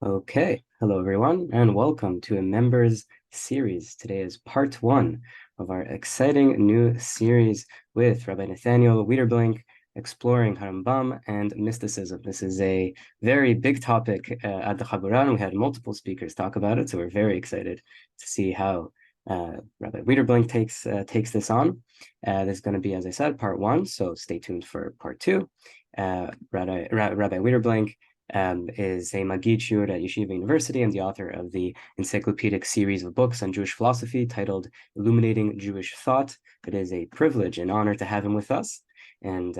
Okay, hello everyone, and welcome to a members series. Today is part one of our exciting new series with Rabbi Nathaniel Wiederblank, exploring HaRambam and mysticism. This is a very big topic at the Chabura, and we had multiple speakers talk about it, so we're very excited to see how Rabbi Wiederblank takes this on. This is going to be, as I said, part one, so stay tuned for part two. Rabbi Wiederblank is a Magid Shiur at Yeshiva University and the author of the encyclopedic series of books on Jewish philosophy titled Illuminating Jewish Thought. It is a privilege and honor to have him with us. And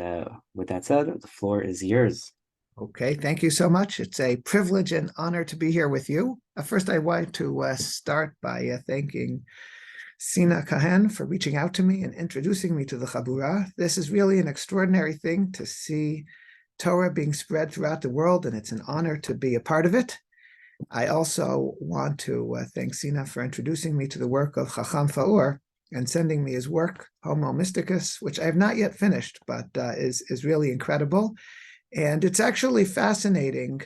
with that said, the floor is yours. Okay, thank you so much. It's a privilege and honor to be here with you. First, I want to start by thanking Sina Kahan for reaching out to me and introducing me to the Chabura. This is really an extraordinary thing to see Torah being spread throughout the world, and it's an honor to be a part of it. I also want to thank Sina for introducing me to the work of Chacham Faur and sending me his work, Homo Mysticus, which I have not yet finished, but is really incredible. And it's actually fascinating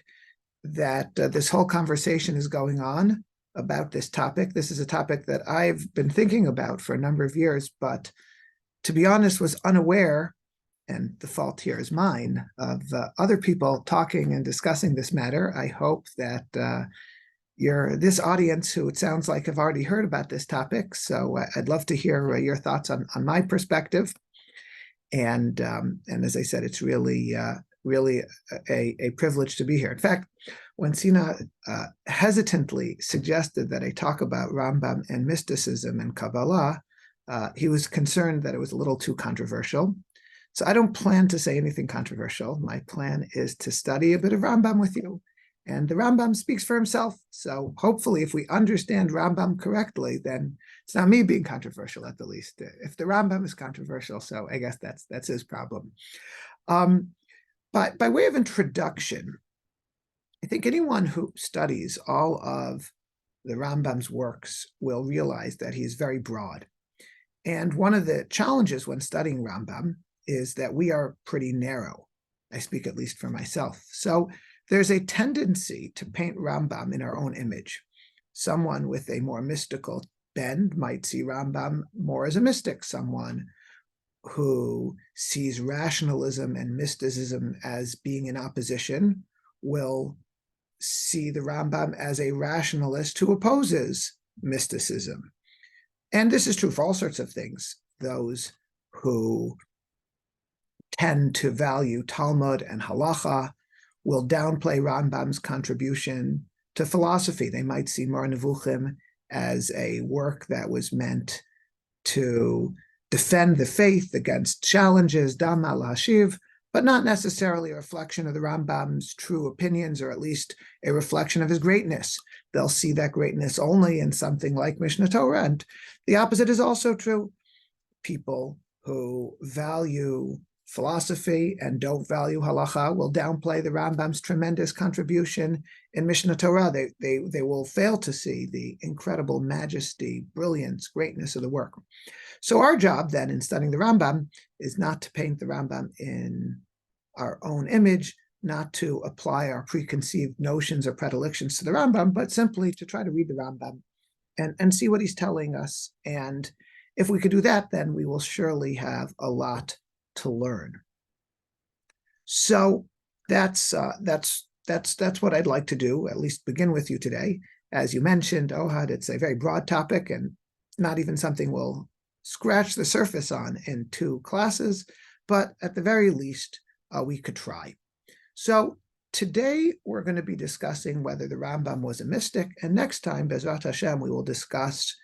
that this whole conversation is going on about this topic. This is a topic that I've been thinking about for a number of years, but to be honest, was unaware, and the fault here is mine, of other people talking and discussing this matter. I hope that this audience, who it sounds like have already heard about this topic, so I'd love to hear your thoughts on my perspective. And as I said, it's really a privilege to be here. In fact, when Sina hesitantly suggested that I talk about Rambam and mysticism and Kabbalah, he was concerned that it was a little too controversial. So I don't plan to say anything controversial. My plan is to study a bit of Rambam with you. And the Rambam speaks for himself. So hopefully, if we understand Rambam correctly, then it's not me being controversial, at the least. If the Rambam is controversial, so I guess that's his problem. But by way of introduction, I think anyone who studies all of the Rambam's works will realize that he's very broad. And one of the challenges when studying Rambam is that we are pretty narrow. I speak at least for myself. So there's a tendency to paint Rambam in our own image. Someone with a more mystical bend might see Rambam more as a mystic. Someone who sees rationalism and mysticism as being in opposition will see the Rambam as a rationalist who opposes mysticism. And this is true for all sorts of things. Those who tend to value Talmud and Halacha will downplay Rambam's contribution to philosophy. They might see Mar Nevuchim as a work that was meant to defend the faith against challenges, Dam al Hashiv, but not necessarily a reflection of the Rambam's true opinions, or at least a reflection of his greatness. They'll see that greatness only in something like Mishnah Torah. And the opposite is also true. People who value philosophy and don't value halacha will downplay the Rambam's tremendous contribution in Mishnah Torah. They will fail to see the incredible majesty, brilliance, greatness of the work. So our job then in studying the Rambam is not to paint the Rambam in our own image, not to apply our preconceived notions or predilections to the Rambam, but simply to try to read the Rambam and see what he's telling us. And if we could do that, then we will surely have a lot to learn. So that's what I'd like to do, at least begin with you today. As you mentioned, Ohad, it's a very broad topic and not even something we'll scratch the surface on in 2 classes, but at the very least, we could try. So today we're going to be discussing whether the Rambam was a mystic, and next time, Bezrat Hashem, we will discuss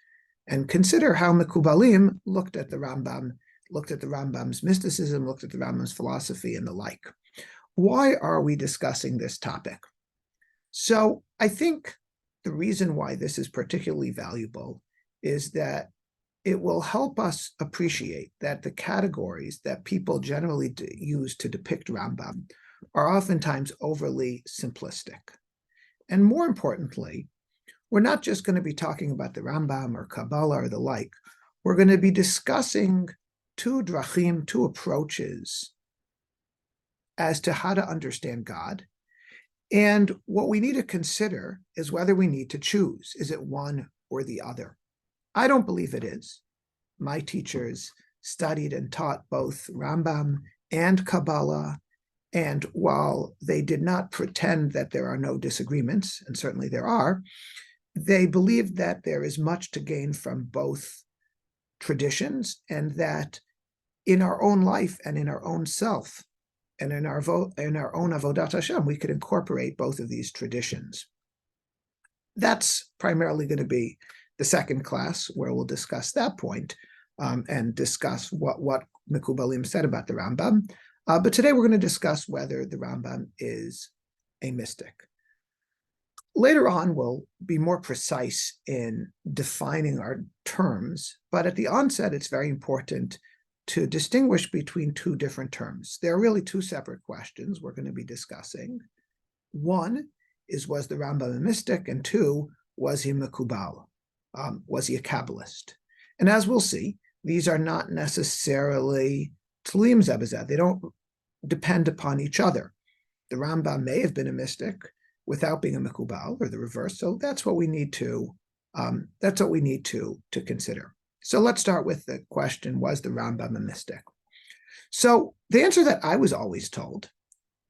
and consider how Mekubalim looked at the Rambam's mysticism, looked at the Rambam's philosophy, and the like. Why are we discussing this topic? So I think the reason why this is particularly valuable is that it will help us appreciate that the categories that people generally use to depict Rambam are oftentimes overly simplistic. And more importantly, we're not just going to be talking about the Rambam or Kabbalah or the like. We're going to be discussing 2 drachim, 2 approaches as to how to understand God. And what we need to consider is whether we need to choose. Is it one or the other? I don't believe it is. My teachers studied and taught both Rambam and Kabbalah, and while they did not pretend that there are no disagreements, and certainly there are, they believed that there is much to gain from both traditions, and that in our own life and in our own self and in our own Avodat Hashem, we could incorporate both of these traditions. That's primarily going to be the second class, where we'll discuss that point and discuss what Mekubalim said about the Rambam. But today we're going to discuss whether the Rambam is a mystic. Later on, we'll be more precise in defining our terms, but at the onset, it's very important to distinguish between two different terms. There are really two separate questions we're going to be discussing. One is, was the Rambam a mystic? And two, was he Mekubal? Was he a Kabbalist? And as we'll see, these are not necessarily tluim zeh b'zeh. They don't depend upon each other. The Rambam may have been a mystic without being a Mekubal, or the reverse. So that's what we need to consider. So let's start with the question, was the Rambam a mystic? So the answer that I was always told,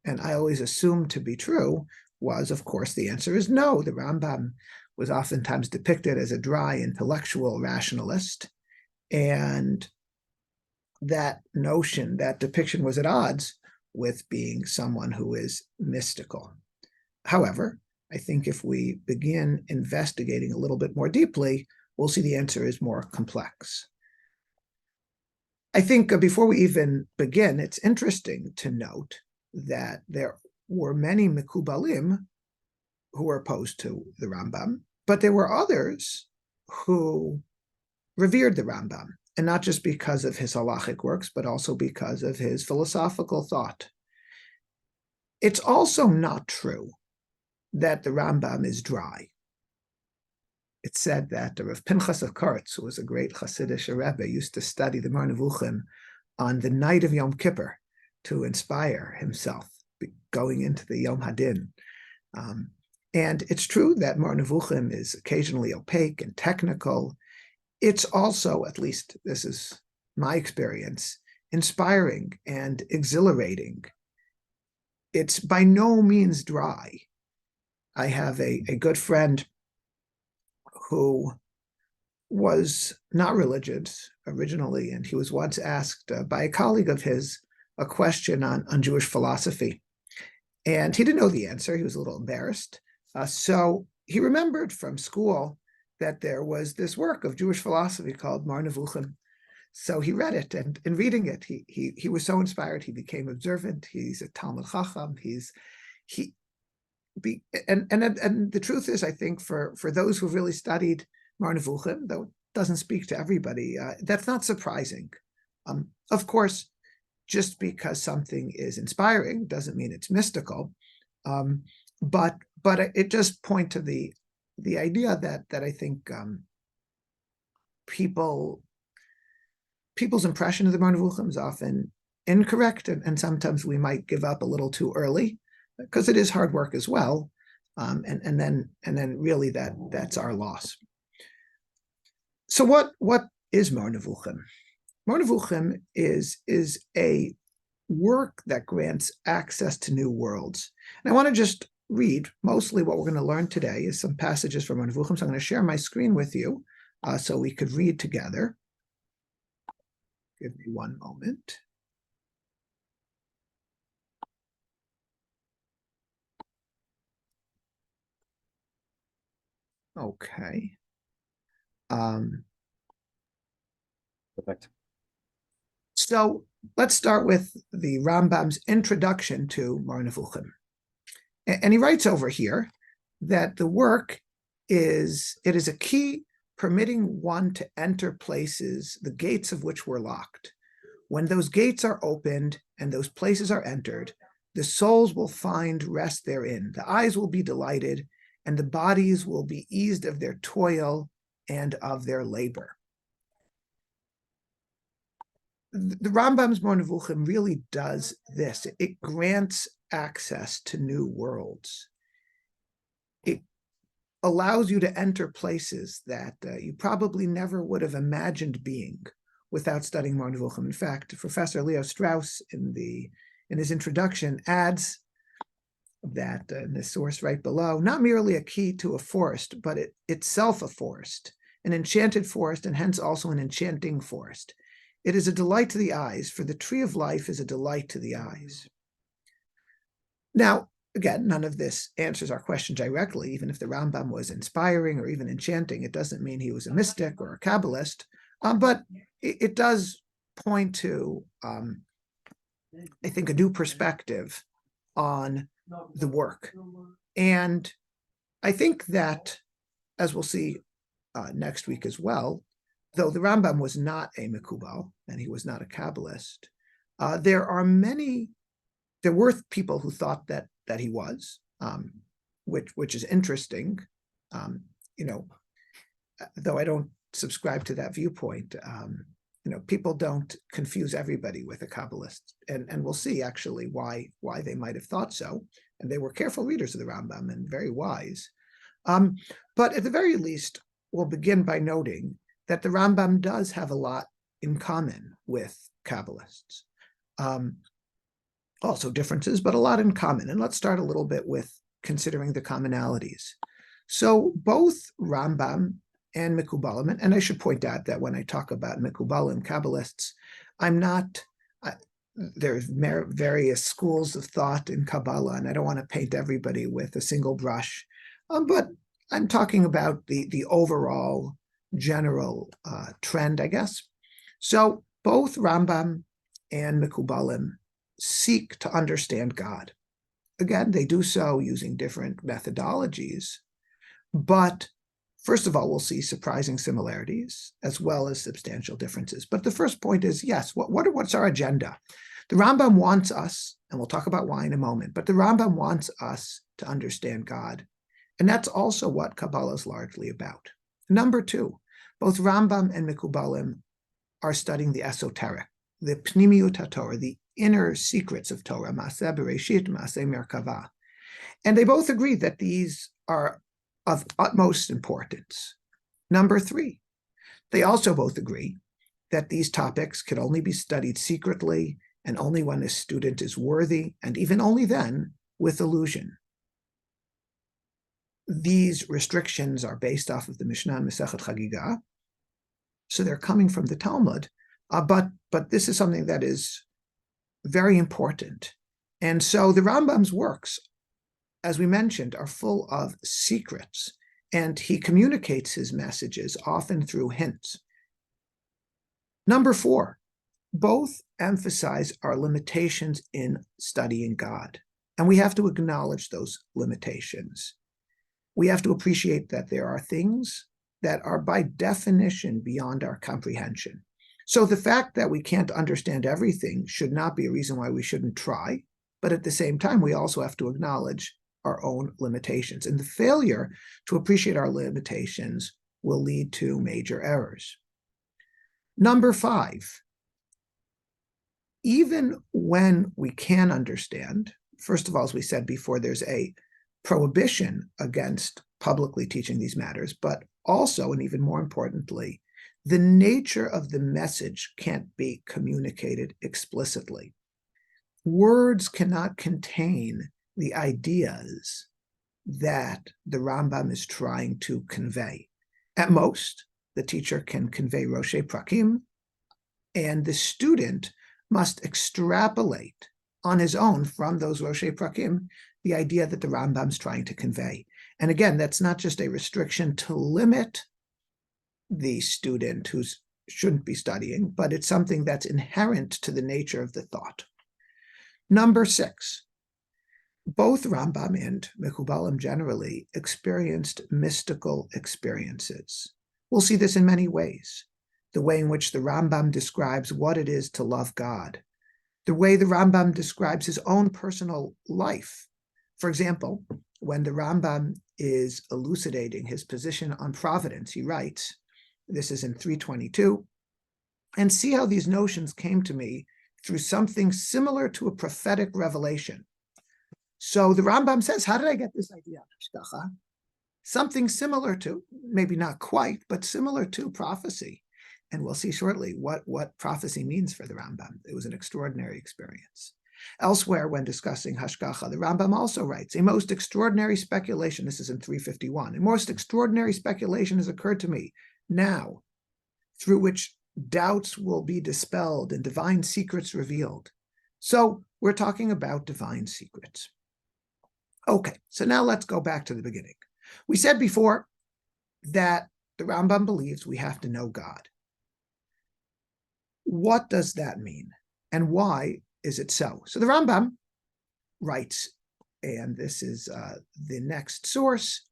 and I always assumed to be true, was, of course, the answer is no. The Rambam was oftentimes depicted as a dry intellectual rationalist, and that notion, that depiction was at odds with being someone who is mystical. However, I think if we begin investigating a little bit more deeply, we'll see the answer is more complex. I think before we even begin, it's interesting to note that there were many Mekubalim who were opposed to the Rambam, but there were others who revered the Rambam, and not just because of his halachic works, but also because of his philosophical thought. It's also not true that the Rambam is dry. It's said that Rav Pinchas of Koretz, who was a great Hasidic Rabbi, used to study the Mar Nevuchim on the night of Yom Kippur to inspire himself going into the Yom Hadin. And it's true that Mar Nevuchim is occasionally opaque and technical. It's also, at least this is my experience, inspiring and exhilarating. It's by no means dry. I have a good friend who was not religious originally, and he was once asked by a colleague of his a question on Jewish philosophy. And he didn't know the answer. He was a little embarrassed. So he remembered from school that there was this work of Jewish philosophy called Mar Nevuchim. So he read it, and in reading it, he was so inspired. He became observant. He's a Talmud Chacham. And the truth is, I think for those who've really studied Mar Nevuchim, though it doesn't speak to everybody, that's not surprising. Of course, just because something is inspiring doesn't mean it's mystical, but it just points to the idea that I think people's impression of the Mar Nevuchim is often incorrect, and sometimes we might give up a little too early, because it is hard work as well, and then really that's our loss. So what is Mar Nevuchim? Mar Nevuchim is a work that grants access to new worlds. And I want to just read, mostly what we're going to learn today is some passages from Mar Nevuchim. So I'm going to share my screen with you so we could read together. Give me one moment. Okay. Perfect. So let's start with the Rambam's introduction to Mar Nevuchim. And he writes over here that the work is a key permitting one to enter places, the gates of which were locked. When those gates are opened and those places are entered, the souls will find rest therein. The eyes will be delighted, and the bodies will be eased of their toil and of their labor. the Rambam's Moreh Nevuchim really does this. It grants access to new worlds. It allows you to enter places that you probably never would have imagined being without studying Moreh Nevuchim. In fact, Professor Leo Strauss in his introduction adds that in the source right below, not merely a key to a forest, but itself a forest, an enchanted forest, and hence also an enchanting forest. It is a delight to the eyes, for the tree of life is a delight to the eyes. Now, again, none of this answers our question directly. Even if the Rambam was inspiring or even enchanting, it doesn't mean he was a mystic or a Kabbalist, but it does point to, I think, a new perspective on the work. And I think that, as we'll see next week as well, though the Rambam was not a Mekubal and he was not a Kabbalist, there were people who thought that he was, which is interesting. Though I don't subscribe to that viewpoint, people don't confuse everybody with a Kabbalist, and we'll see actually why they might have thought so. And they were careful readers of the Rambam and very wise. But at the very least, we'll begin by noting that the Rambam does have a lot in common with Kabbalists. Also differences, but a lot in common. And let's start a little bit with considering the commonalities. So both Rambam and Mekubalim, and I should point out that when I talk about Mekubalim, Kabbalists, there's various schools of thought in Kabbalah, and I don't want to paint everybody with a single brush, but I'm talking about the overall general trend, I guess. So both Rambam and Mekubalim seek to understand God. Again, they do so using different methodologies, but first of all, we'll see surprising similarities as well as substantial differences. But the first point is, yes, what's our agenda? The Rambam wants us, and we'll talk about why in a moment, but the Rambam wants us to understand God. And that's also what Kabbalah is largely about. Number two, both Rambam and Mekubalim are studying the esoteric, the Pnimiyut HaTorah, the inner secrets of Torah, Maaseh Bereshit, Maaseh Merkavah. And they both agree that these are of utmost importance. Number three, they also both agree that these topics can only be studied secretly and only when a student is worthy, and even only then with illusion. These restrictions are based off of the Mishnah and Masechet Chagigah, so they're coming from the Talmud, but this is something that is very important. And so the Rambam's works, as we mentioned, are full of secrets, and he communicates his messages often through hints. Number four, both emphasize our limitations in studying God, and we have to acknowledge those limitations. We have to appreciate that there are things that are by definition beyond our comprehension. So the fact that we can't understand everything should not be a reason why we shouldn't try, but at the same time, we also have to acknowledge our own limitations. And the failure to appreciate our limitations will lead to major errors. Number five, even when we can understand, first of all, as we said before, there's a prohibition against publicly teaching these matters, but also, and even more importantly, the nature of the message can't be communicated explicitly. Words cannot contain the ideas that the Rambam is trying to convey. At most, the teacher can convey Roshei Prakim, and the student must extrapolate on his own from those Roshei Prakim the idea that the Rambam's trying to convey. And again, that's not just a restriction to limit the student who shouldn't be studying, but it's something that's inherent to the nature of the thought. Number six, both Rambam and Mekubalim generally experienced mystical experiences. We'll see this in many ways. The way in which the Rambam describes what it is to love God, the way the Rambam describes his own personal life. For example, when the Rambam is elucidating his position on providence, he writes, this is in 322, and see how these notions came to me through something similar to a prophetic revelation. So the Rambam says, how did I get this idea of hashgacha? Something similar to, maybe not quite, but similar to prophecy. And we'll see shortly what prophecy means for the Rambam. It was an extraordinary experience. Elsewhere, when discussing hashgacha, the Rambam also writes, a most extraordinary speculation, this is in 351, a most extraordinary speculation has occurred to me now, through which doubts will be dispelled and divine secrets revealed. So we're talking about divine secrets. Okay, so now let's go back to the beginning. We said before that the Rambam believes we have to know God. What does that mean? And why is it so? So the Rambam writes, and this is the next source,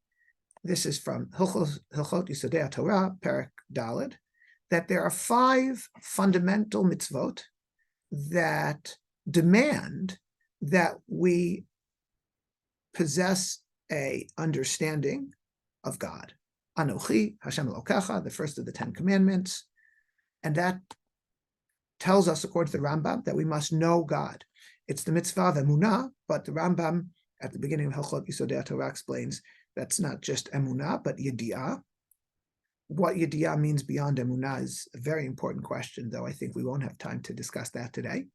this is from Hilchot Yisodei Torah, Perek Daled, that there are 5 fundamental mitzvot that demand that we possess a understanding of God. Anochi, Hashem Elokecha, the first of the 10 commandments, and that tells us, according to the Rambam, that we must know God. It's the mitzvah of emunah, but the Rambam, at the beginning of Hilchot Yisodei Torah, explains that's not just emunah, but yedi'ah. What yedi'ah means beyond emunah is a very important question, though I think we won't have time to discuss that today.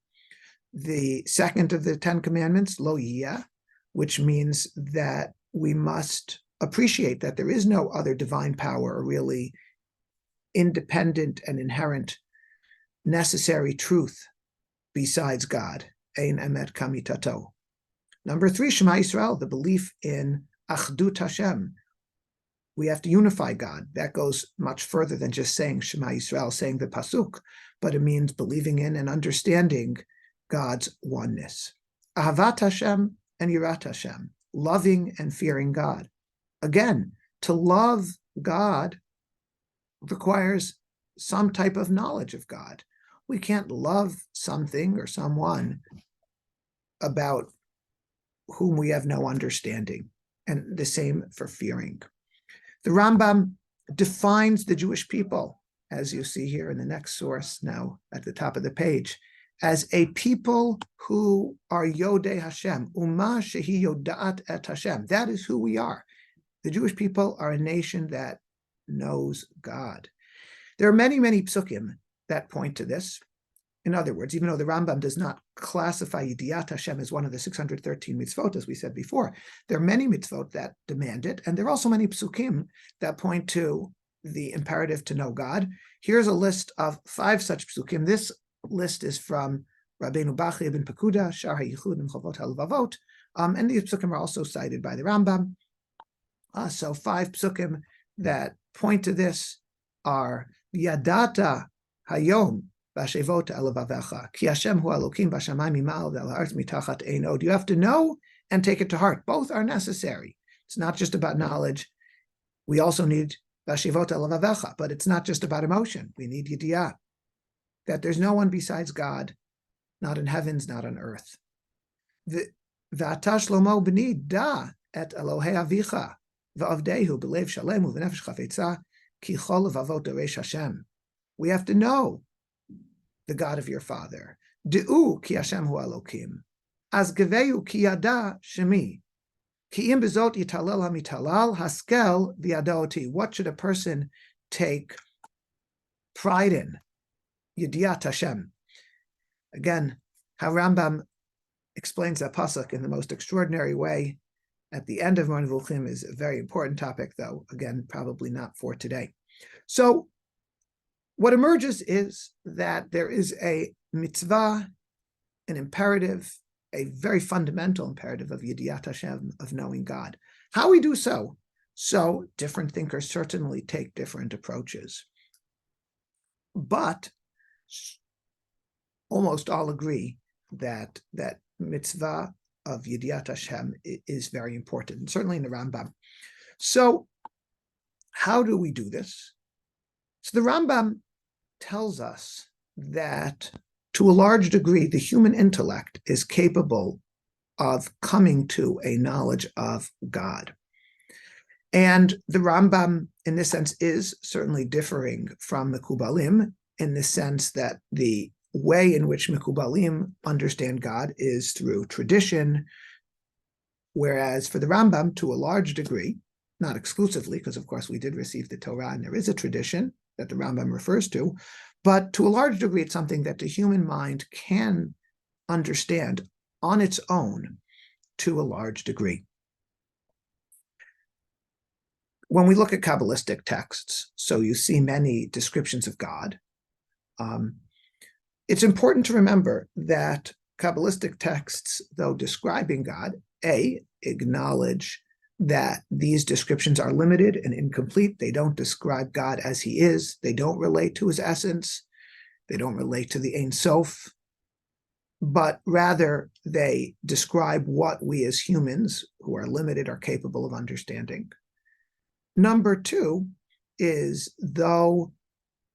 The second of the 10 commandments, lo yiyah, which means that we must appreciate that there is no other divine power or really independent and inherent necessary truth besides God. Ein emet kamitato. Number 3, Shema Yisrael, the belief in Achdut Hashem. We have to unify God. That goes much further than just saying Shema Yisrael, saying the pasuk, but it means believing in and understanding God's oneness. Ahavat Hashem and Yirat Hashem, loving and fearing God. Again, to love God requires some type of knowledge of God. We can't love something or someone about whom we have no understanding, and the same for fearing. The Rambam defines the Jewish people, as you see here in the next source now at the top of the page, as a people who are Yodei Hashem, Ummah shehi yodaat et Hashem. That is who we are. The Jewish people are a nation that knows God. There are many, many psukim that point to this. In other words, even though the Rambam does not classify Yediat Hashem as one of the 613 mitzvot, as we said before, there are many mitzvot that demand it, and there are also many psukim that point to the imperative to know God. Here's a list of 5 such psukim. This list is from Rabbeinu Bachya ben Pekuda, Shar HaYichud and Chovot HaLevavot, and these psukim are also cited by the Rambam. So 5 psukim that point to this are Yadata Hayom Vashevot Elavavecha Ki Hashem Hu Elokim Bashamayim Imal Ve'al Ha'aretz Mitachat Ein. You have to know and take it to heart. Both are necessary. It's not just about knowledge. We also need Vashevot Elavavecha, but it's not just about emotion. We need Yediyah, that there's no one besides God, not in heavens, not on earth. V'ata Shlomo b'ni da et Elohei Avicha v'avdehu b'lev shalem u'v'nefesh chafetza ki chol levavot doresh Hashem. We have to know the God of your father. De'u ki Hashem hu Elokim. Az geveyu ki yada shemi. Ki im bezot yitalel hamitalal haskel v'yadaoti. What should a person take pride in? Yediat Hashem. Again, HaRambam explains that pasuk in the most extraordinary way. At the end of Moreh Nevuchim is a very important topic, though, again, probably not for today. So what emerges is that there is a mitzvah, an imperative, a very fundamental imperative of Yediat Hashem, of knowing God. How we do so? So different thinkers certainly take different approaches. But almost all agree that that mitzvah of Yediat Hashem is very important, certainly in the Rambam. So how do we do this? So the Rambam tells us that to a large degree, the human intellect is capable of coming to a knowledge of God. And the Rambam, in this sense, is certainly differing from the Kubalim in the sense that the way in which Mekubalim understand God is through tradition, whereas for the Rambam, to a large degree, not exclusively, because of course we did receive the Torah and there is a tradition that the Rambam refers to, but to a large degree, it's something that the human mind can understand on its own to a large degree. When we look at Kabbalistic texts, so you see many descriptions of God, it's important to remember that Kabbalistic texts, though describing God, acknowledge that these descriptions are limited and incomplete. They don't describe God as he is. They don't relate to his essence. They don't relate to the Ein Sof, but rather they describe what we as humans who are limited are capable of understanding. Number two is, though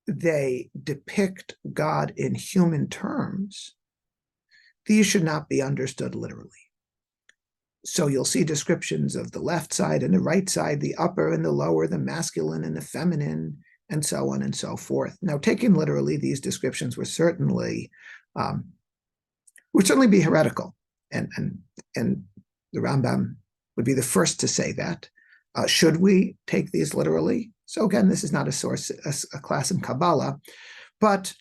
they depict God in human terms, these should not be understood literally. So you'll see descriptions of the left side and the right side, the upper and the lower, the masculine and the feminine, and so on and so forth. Now, taken literally, these descriptions would certainly be heretical, and the Rambam would be the first to say that. Should we take these literally? So again, this is not a class in Kabbalah, but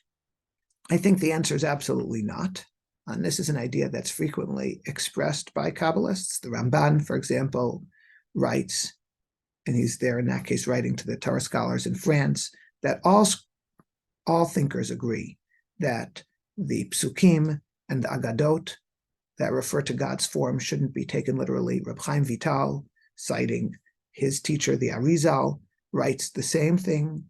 I think the answer is absolutely not. And this is an idea that's frequently expressed by Kabbalists. The Ramban, for example, writes, and he's there in that case writing to the Torah scholars in France, that all thinkers agree that the psukim and the agadot that refer to God's form shouldn't be taken literally. Reb Chaim Vital, citing his teacher, the Arizal, writes the same thing.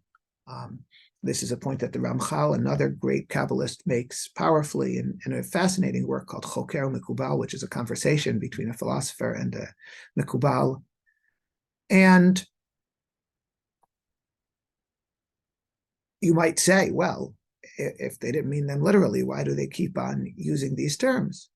This is a point that the Ramchal, another great Kabbalist, makes powerfully in a fascinating work called Choker Mekubal, which is a conversation between a philosopher and a Mekubal. And you might say, well, if they didn't mean them literally, why do they keep on using these terms?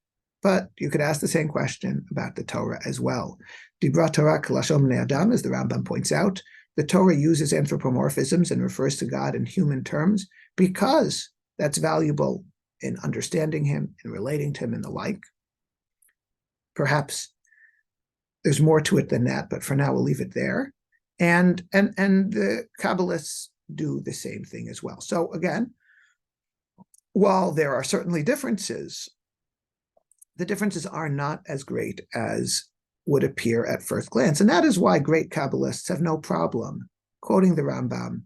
But you could ask the same question about the Torah as well. Dibra Torah Kalashon Bnei Adam, as the Rambam points out, the Torah uses anthropomorphisms and refers to God in human terms because that's valuable in understanding him, in relating to him, and the like. Perhaps there's more to it than that, but for now we'll leave it there. And the Kabbalists do the same thing as well. So again, while there are certainly differences, the differences are not as great as would appear at first glance. And that is why great Kabbalists have no problem quoting the Rambam,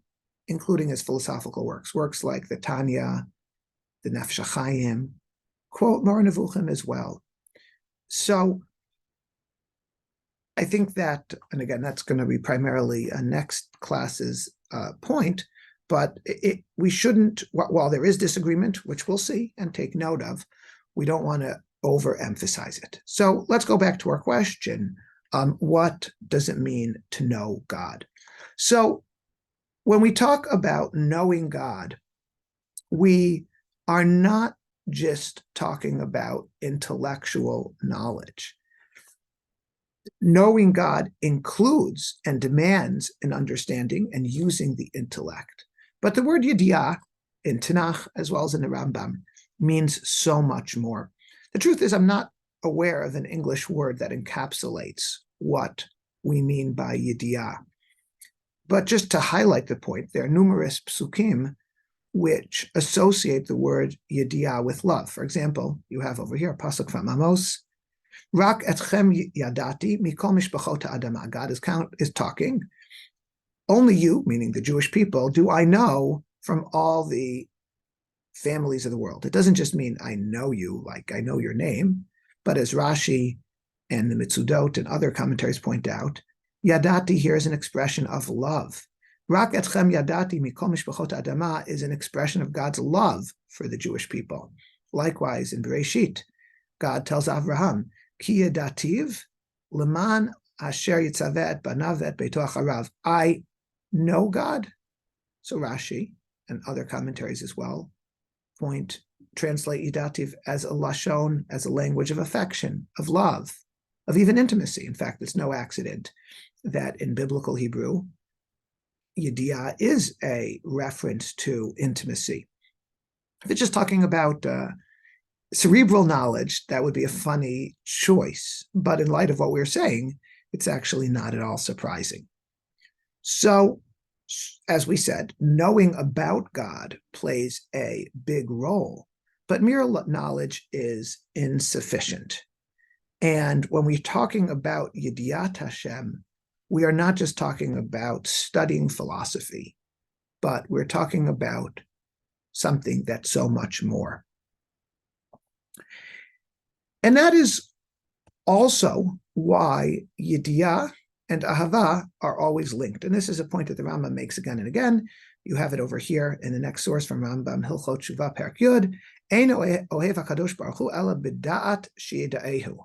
including his philosophical works like the Tanya, the Nefesh HaChaim, quote Moreh Nevuchim as well. So I think that, and again, that's going to be primarily a next class's point, but we shouldn't, while there is disagreement, which we'll see and take note of, we don't want to overemphasize it. So let's go back to our question. What does it mean to know God? So when we talk about knowing God, we are not just talking about intellectual knowledge. Knowing God includes and demands an understanding and using the intellect. But the word yediah in Tanakh, as well as in the Rambam, means so much more. The truth is, I'm not aware of an English word that encapsulates what we mean by yediah. But just to highlight the point, there are numerous psukim which associate the word yediah with love. For example, you have over here a pasuk from Amos, Rak etchem yadati mikol mishpachot ha'adamah. God is talking. Only you, meaning the Jewish people, do I know from all the families of the world. It doesn't just mean I know you, like I know your name, but as Rashi and the Mitzudot and other commentaries point out, yadati here is an expression of love. Rak etchem yadati mikol mishpachot ha'adamah is an expression of God's love for the Jewish people. Likewise, in Bereshit, God tells Avraham, Ki yadativ leman asher yitzaveh et banav et beito acharav. I know God. So Rashi and other commentaries as well translate yadativ as a lashon, as a language of affection, of love, of even intimacy. In fact, it's no accident that in biblical Hebrew, Yediah is a reference to intimacy. If it's just talking about cerebral knowledge, that would be a funny choice. But in light of what we're saying, it's actually not at all surprising. So, as we said, knowing about God plays a big role, but mere knowledge is insufficient. And when we're talking about Yediat Hashem, we are not just talking about studying philosophy, but we're talking about something that's so much more. And that is also why Yediah and Ahava are always linked. And this is a point that the Rambam makes again and again. You have it over here in the next source from Rambam, Hilchot Shuvah Perek Yud. Ein ohev HaKadosh Baruch Hu ela b'da'at she'yida'ehu.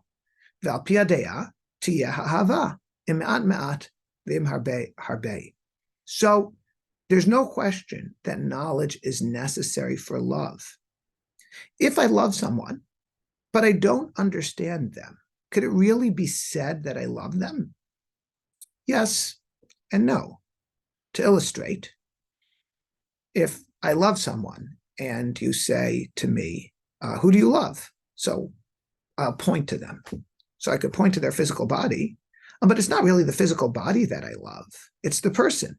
V'al pi ha'de'ah tiyeh ha'ahava. Im me'at me'at v'im harbe harbe. So there's no question that knowledge is necessary for love. If I love someone, but I don't understand them, could it really be said that I love them? Yes and no. To illustrate, if I love someone and you say to me, who do you love? So I'll point to them. So I could point to their physical body, but it's not really the physical body that I love. It's the person.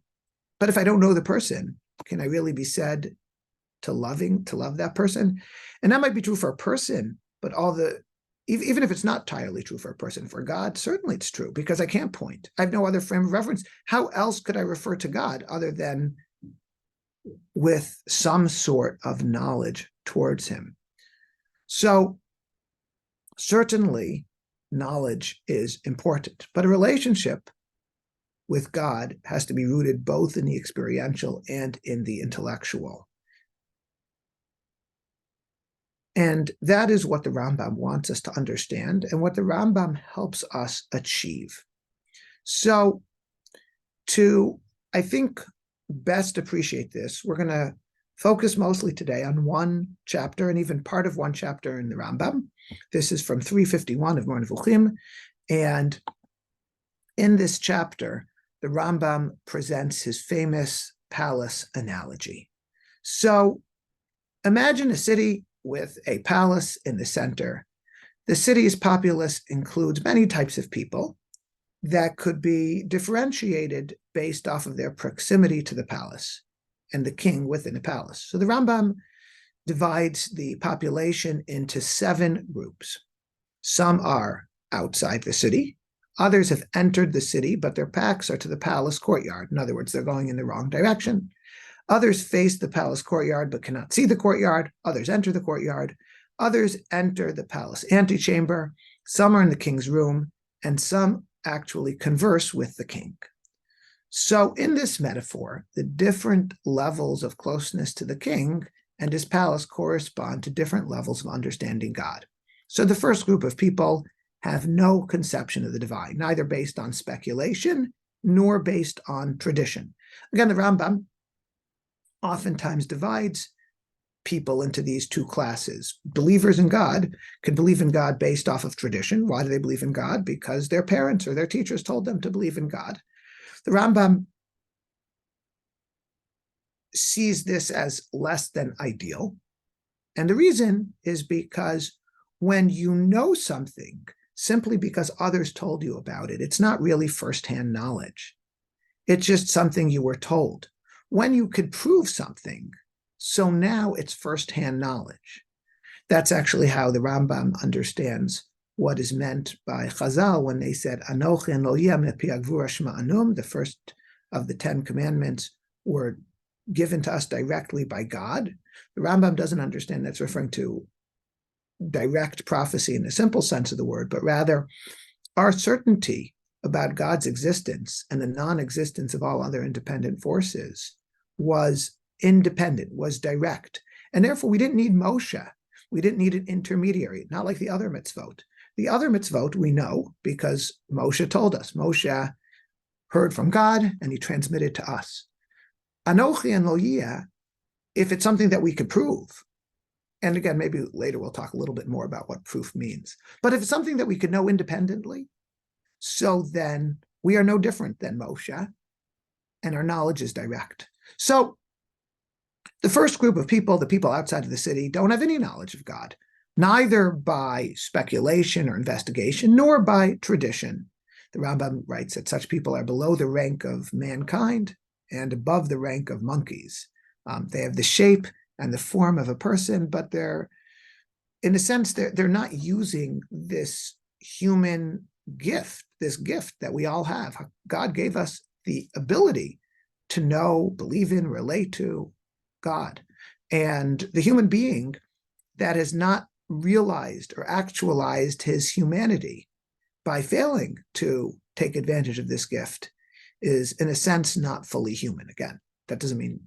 But if I don't know the person, can I really be said to love that person? And that might be true for a person, but even if it's not entirely true for a person, for God, certainly it's true, because I can't point. I have no other frame of reference. How else could I refer to God other than with some sort of knowledge towards him? So certainly knowledge is important, but a relationship with God has to be rooted both in the experiential and in the intellectual. And that is what the Rambam wants us to understand and what the Rambam helps us achieve. So to, I think, best appreciate this, we're going to focus mostly today on one chapter and even part of one chapter in the Rambam. This is from 351 of Moreh Nevuchim. And in this chapter, the Rambam presents his famous palace analogy. So imagine a city with a palace in the center. The city's populace includes many types of people that could be differentiated based off of their proximity to the palace and the king within the palace. So the Rambam divides the population into 7 groups. Some are outside the city. Others have entered the city, but their backs are to the palace courtyard. In other words, they're going in the wrong direction. Others face the palace courtyard but cannot see the courtyard. Others enter the courtyard. Others enter the palace antechamber. Some are in the king's room, and some actually converse with the king. So in this metaphor, the different levels of closeness to the king and his palace correspond to different levels of understanding God. So the first group of people have no conception of the divine, neither based on speculation nor based on tradition. Again, the Rambam oftentimes divides people into these 2 classes. Believers in God can believe in God based off of tradition. Why do they believe in God? Because their parents or their teachers told them to believe in God. The Rambam sees this as less than ideal. And the reason is because when you know something simply because others told you about it, it's not really firsthand knowledge. It's just something you were told. When you could prove something, so now it's firsthand knowledge. That's actually how the Rambam understands what is meant by Chazal when they said, Anochi and lo yeh mepi hagvura shema anum, the first of the 10 commandments were given to us directly by God. The Rambam doesn't understand that's referring to direct prophecy in the simple sense of the word, but rather our certainty about God's existence and the non-existence of all other independent forces was independent, was direct. And therefore, we didn't need Moshe. We didn't need an intermediary, not like the other mitzvot. The other mitzvot we know because Moshe told us. Moshe heard from God and he transmitted to us. Anochi and lo yeh, if it's something that we could prove, and again, maybe later we'll talk a little bit more about what proof means, but if it's something that we could know independently, so then we are no different than Moshe. and our knowledge is direct. So the first group of people, the people outside of the city, don't have any knowledge of God, neither by speculation or investigation, nor by tradition. The Rambam writes that such people are below the rank of mankind and above the rank of monkeys. They have the shape and the form of a person, but they're, in a sense, they're not using this human gift, this gift that we all have. God gave us the ability to know, believe in, relate to God. And the human being that has not realized or actualized his humanity by failing to take advantage of this gift is, in a sense, not fully human. Again, that doesn't mean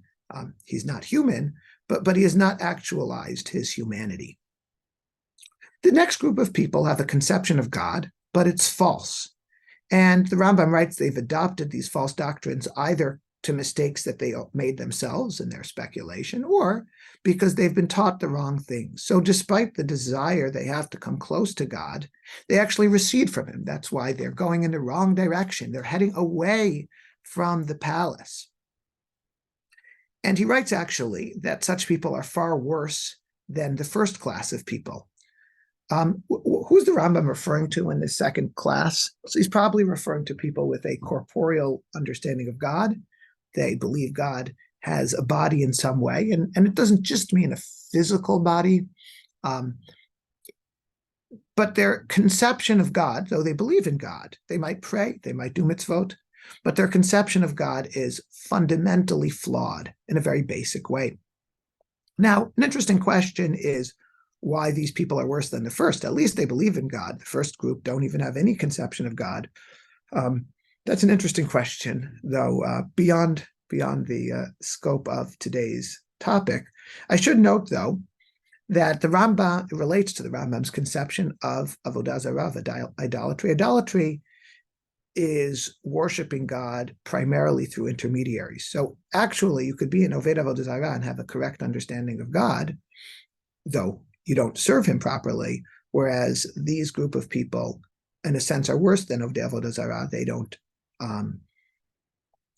he's not human, but he has not actualized his humanity. The next group of people have a conception of God, but it's false. And the Rambam writes they've adopted these false doctrines either to mistakes that they made themselves in their speculation, or because they've been taught the wrong things. So despite the desire they have to come close to God, they actually recede from him. That's why they're going in the wrong direction. They're heading away from the palace. And he writes, actually, that such people are far worse than the first class of people. Who's the Rambam referring to in this second class? So he's probably referring to people with a corporeal understanding of God. They believe God has a body in some way, and it doesn't just mean a physical body, but their conception of God, though they believe in God, they might pray, they might do mitzvot, but their conception of God is fundamentally flawed in a very basic way. Now, an interesting question is why these people are worse than the first. At least they believe in God. The first group don't even have any conception of God. That's an interesting question, though, beyond the scope of today's topic. I should note, though, that the Rambam relates to the Rambam's conception of avodah zarah, idolatry. Idolatry is worshiping God primarily through intermediaries. So actually, you could be an oved avodah zarah and have a correct understanding of God, though you don't serve him properly, whereas these group of people, in a sense, are worse than oved avodah zarah. They don't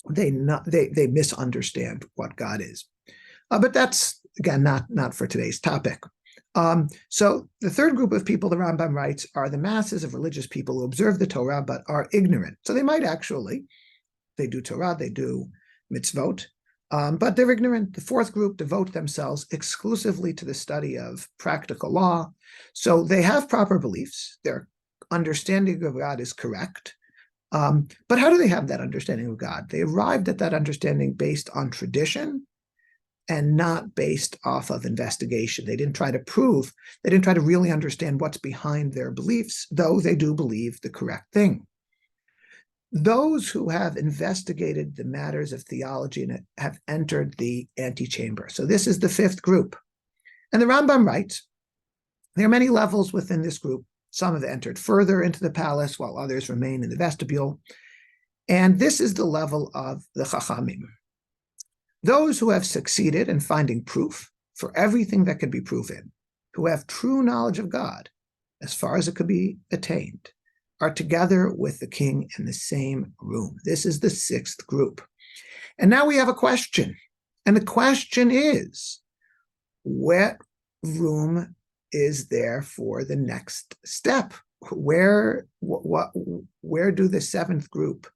they misunderstand what God is. But that's, again, not for today's topic. So the third group of people, the Rambam writes, are the masses of religious people who observe the Torah but are ignorant. So they might actually, they do Torah, they do mitzvot, but they're ignorant. The fourth group devote themselves exclusively to the study of practical law. So they have proper beliefs. Their understanding of God is correct. But how do they have that understanding of God? They arrived at that understanding based on tradition and not based off of investigation. They didn't try to prove, they didn't try to really understand what's behind their beliefs, though they do believe the correct thing. Those who have investigated the matters of theology and have entered the antechamber. So this is the fifth group. And the Rambam writes, there are many levels within this group. Some have entered further into the palace, while others remain in the vestibule. And this is the level of the Chachamim. Those who have succeeded in finding proof for everything that could be proven, who have true knowledge of God, as far as it could be attained, are together with the king in the same room. This is the sixth group. And now we have a question. And the question is, what room is there for the next step? Where do the seventh group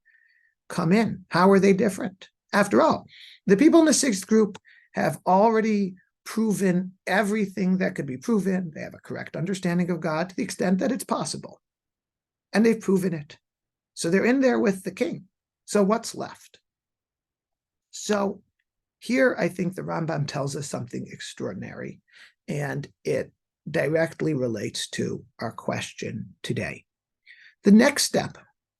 come in? How are they different? After all, the people in the sixth group have already proven everything that could be proven. They have a correct understanding of God to the extent that it's possible. And they've proven it. So they're in there with the king. So what's left? So here, I think the Rambam tells us something extraordinary, and it directly relates to our question today. The next step,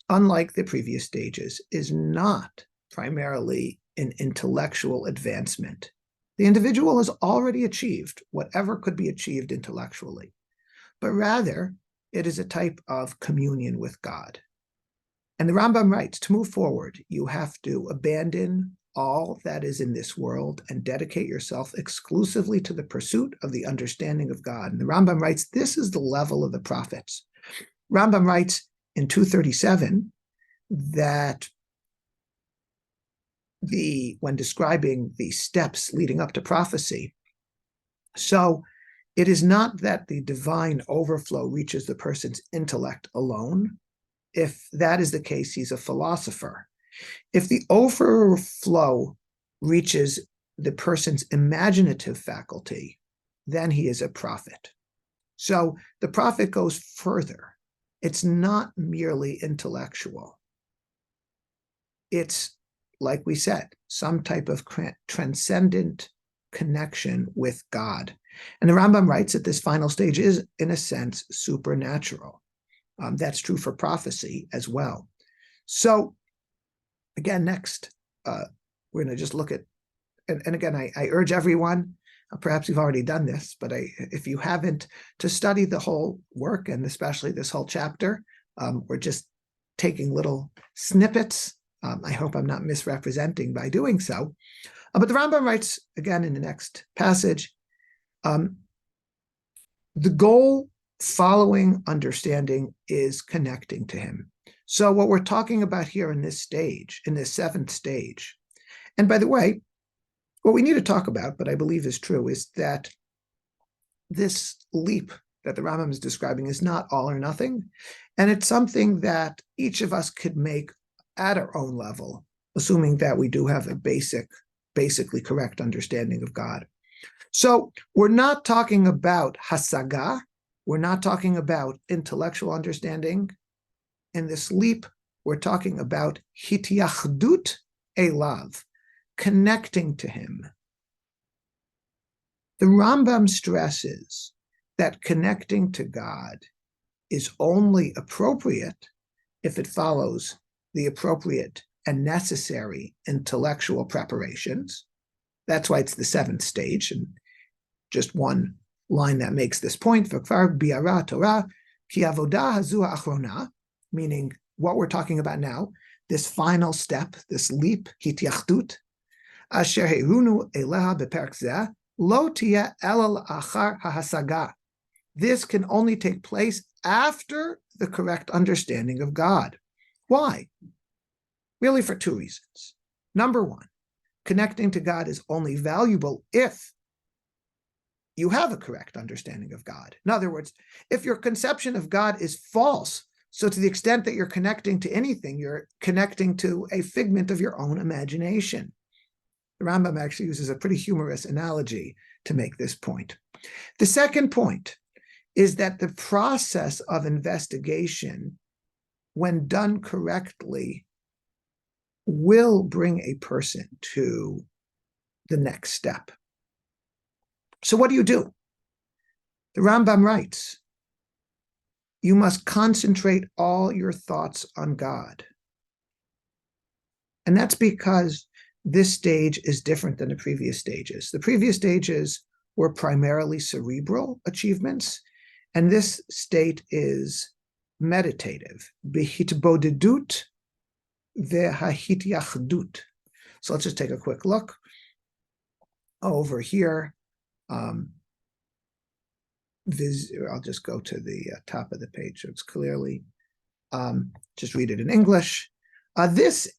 unlike the previous stages, is not primarily an intellectual advancement. The individual has already achieved whatever could be achieved intellectually, but rather it is a type of communion with God. And the Rambam writes, to move forward, you have to abandon all that is in this world and dedicate yourself exclusively to the pursuit of the understanding of God. And the Rambam writes, this is the level of the prophets. Rambam writes in 237 that when describing the steps leading up to prophecy. So it is not that the divine overflow reaches the person's intellect alone. If that is the case, he's a philosopher. If the overflow reaches the person's imaginative faculty, then he is a prophet. So the prophet goes further. It's not merely intellectual. It's, like we said, some type of transcendent connection with God. And the Rambam writes that this final stage is, in a sense, supernatural. That's true for prophecy as well. So, again, next, we're going to just look at, and again, I urge everyone, perhaps you've already done this, but if you haven't, to study the whole work, and especially this whole chapter. We're just taking little snippets. I hope I'm not misrepresenting by doing so. But the Rambam writes, again, in the next passage, the goal following understanding is connecting to him. So what we're talking about here in this stage, in this seventh stage, and by the way, what we need to talk about, but I believe is true, is that this leap that the Rambam is describing is not all or nothing, and it's something that each of us could make at our own level, assuming that we do have a basically correct understanding of God. So we're not talking about hasaga, we're not talking about intellectual understanding. In this leap, we're talking about hityachdut elav, connecting to him. The Rambam stresses that connecting to God is only appropriate if it follows the appropriate and necessary intellectual preparations. That's why it's the seventh stage. And just one line that makes this point, V'kvar bi'ara Torah, ki avodah hazu ha'achrona, meaning what we're talking about now, this final step, this leap, hityachdut, asher heirunu eleha beperk zeh, lo tia elal achar hahasaga. This can only take place after the correct understanding of God. Why? Really for two reasons. Number one, connecting to God is only valuable if you have a correct understanding of God. In other words, if your conception of God is false, so to the extent that you're connecting to anything, you're connecting to a figment of your own imagination. The Rambam actually uses a pretty humorous analogy to make this point. The second point is that the process of investigation, when done correctly, will bring a person to the next step. So what do? The Rambam writes, you must concentrate all your thoughts on God. And that's because this stage is different than the previous stages. The previous stages were primarily cerebral achievements, and this state is meditative. Behitbodedut ve'hahityachdut. So let's just take a quick look over here. I'll just go to the top of the page so it's clearly, just read it in English. This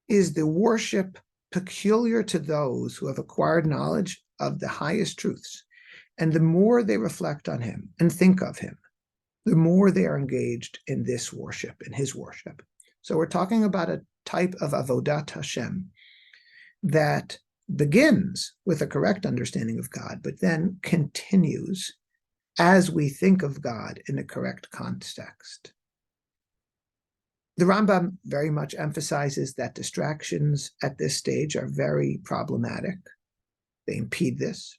is the worship peculiar to those who have acquired knowledge of the highest truths. And the more they reflect on him and think of him, the more they are engaged in this worship, in his worship. So we're talking about a type of avodat Hashem that begins with a correct understanding of God, but then continues as we think of God in a correct context. The Rambam very much emphasizes that distractions at this stage are very problematic. They impede this.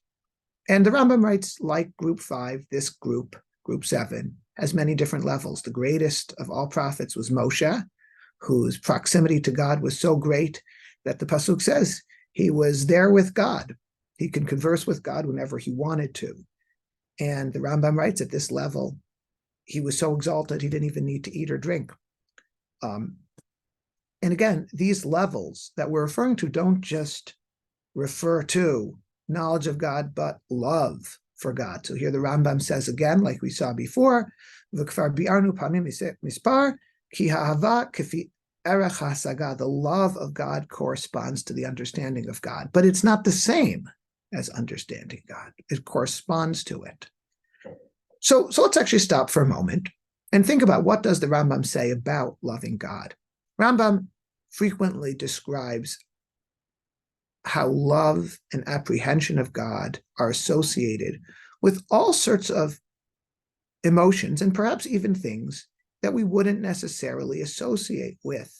And the Rambam writes, like group 5, this group 7, has many different levels. The greatest of all prophets was Moshe, whose proximity to God was so great that the Pasuk says he was there with God. He could converse with God whenever he wanted to. And the Rambam writes, at this level, he was so exalted he didn't even need to eat or drink. And again, these levels that we're referring to don't just refer to knowledge of God, but love for God. So here the Rambam says again, like we saw before, V'kvar bi'arnu pamim mispar, ki ha'ava erech hasaga, the love of God, corresponds to the understanding of God, but it's not the same as understanding God. It corresponds to it. So let's actually stop for a moment and think about, what does the Rambam say about loving God? Rambam frequently describes how love and apprehension of God are associated with all sorts of emotions and perhaps even things that we wouldn't necessarily associate with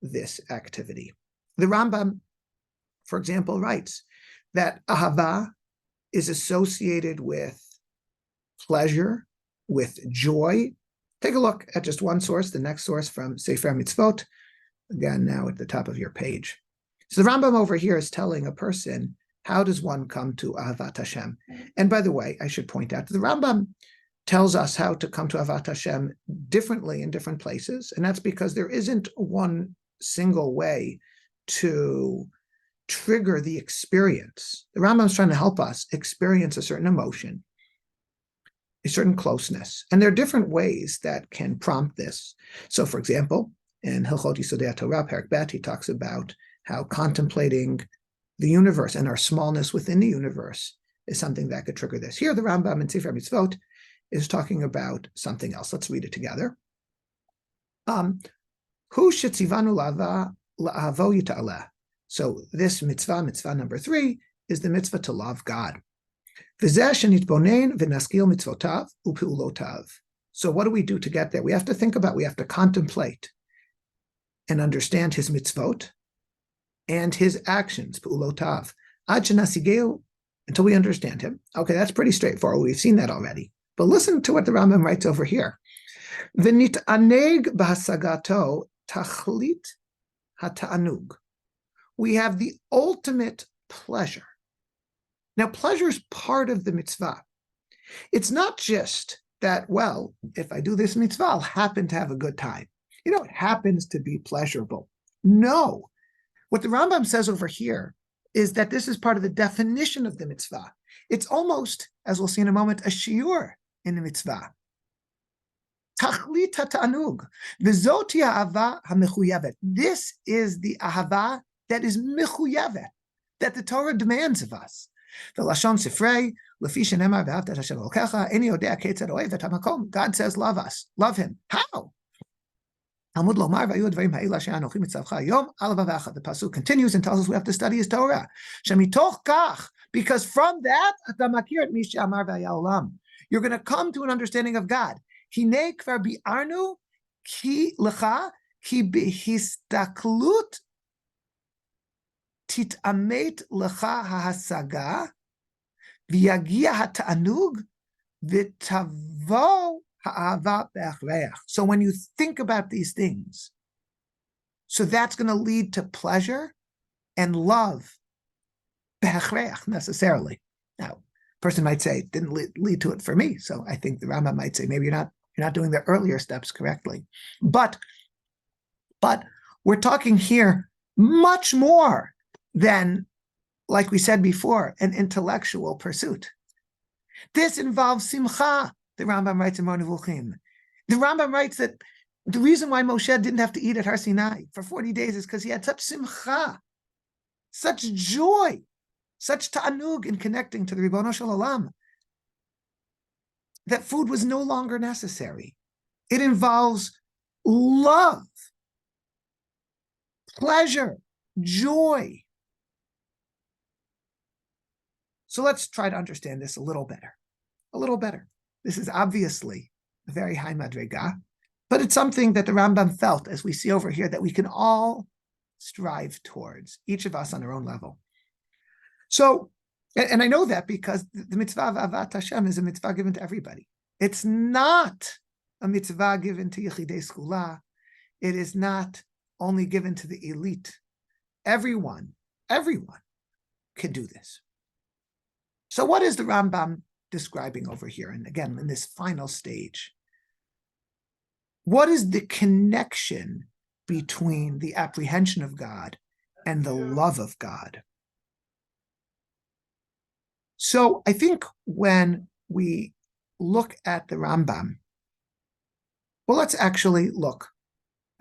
this activity. The Rambam, for example, writes that ahava is associated with pleasure, with joy. Take a look at just one source, the next source from Sefer Mitzvot, again, now at the top of your page. So the Rambam over here is telling a person, how does one come to Ahavat Hashem? And by the way, I should point out, the Rambam tells us how to come to Ahavat Hashem differently in different places, and that's because there isn't one single way to trigger the experience. The Rambam's trying to help us experience a certain emotion, a certain closeness, and there are different ways that can prompt this. So, for example, in Hilchot Yisodei Torah, Perek Bet, he talks about how contemplating the universe and our smallness within the universe is something that could trigger this. Here, the Rambam in Sefer Mitzvot is talking about something else. Let's read it together. Hu shetzivanu la'avo yita'aleh. So this mitzvah number 3, is the mitzvah to love God. V'zeh shenitbonen v'naskil mitzvotav u'pe'ulotav. So what do we do to get there? We have to contemplate and understand his mitzvot and his actions, pe'ulotav, ad shenasigeu, until we understand him. Okay, that's pretty straightforward. We've seen that already. But listen to what the Rambam writes over here. V'nit'aneg b'hasagato tachlit hata'anug. We have the ultimate pleasure. Now, pleasure is part of the mitzvah. It's not just that, well, if I do this mitzvah, I'll happen to have a good time. It happens to be pleasurable. No. What the Rambam says over here is that this is part of the definition of the mitzvah. It's almost, as we'll see in a moment, a shiur in the mitzvah. Tachlit ha'ta'anug. V'zoti ha'ava ha'mechuyavet. This is the ahava that is mechuyavet, that the Torah demands of us. The Lashon Sifrei, Lefi shenemar v'ahavta et Hashem Elokecha, eni yodea ketzad ohev et hamakom. God says, love us. Love him. How? Talmud lomar v'ayu advarim ha'ila she'anochi mitzavcha yom al v'acha. The pasuk continues and tells us we have to study his Torah. Shemitoch kach, because from that, ata makir et mi she'amar v'haya olam. You're going to come to an understanding of God. Hinei kvar bi'arnu ki lecha ki bihistaklut titamet lecha hahasaga v'yagia hata'anug v'tavo ha'ava be'achreach. So when you think about these things, so that's going to lead to pleasure and love be'achreach necessarily. Now, a person might say it didn't lead to it for me. So I think the Rambam might say maybe you're not doing the earlier steps correctly. But we're talking here much more than, like we said before, an intellectual pursuit. This involves simcha, the Rambam writes in Moreh Nevuchim. The Rambam writes that the reason why Moshe didn't have to eat at Har Sinai for 40 days is because he had such simcha, such joy, such ta'anug in connecting to the Ribono Shel Olam, that food was no longer necessary. It involves love, pleasure, joy. So let's try to understand this a little better. This is obviously a very high madrega, but it's something that the Rambam felt, as we see over here, that we can all strive towards, each of us on our own level. So, and I know that because the mitzvah of Ahavat Hashem is a mitzvah given to everybody. It's not a mitzvah given to Yechidei Skula. It is not only given to the elite. Everyone can do this. So what is the Rambam describing over here? And again, in this final stage, what is the connection between the apprehension of God and the love of God? So I think when we look at the Rambam, well, let's actually look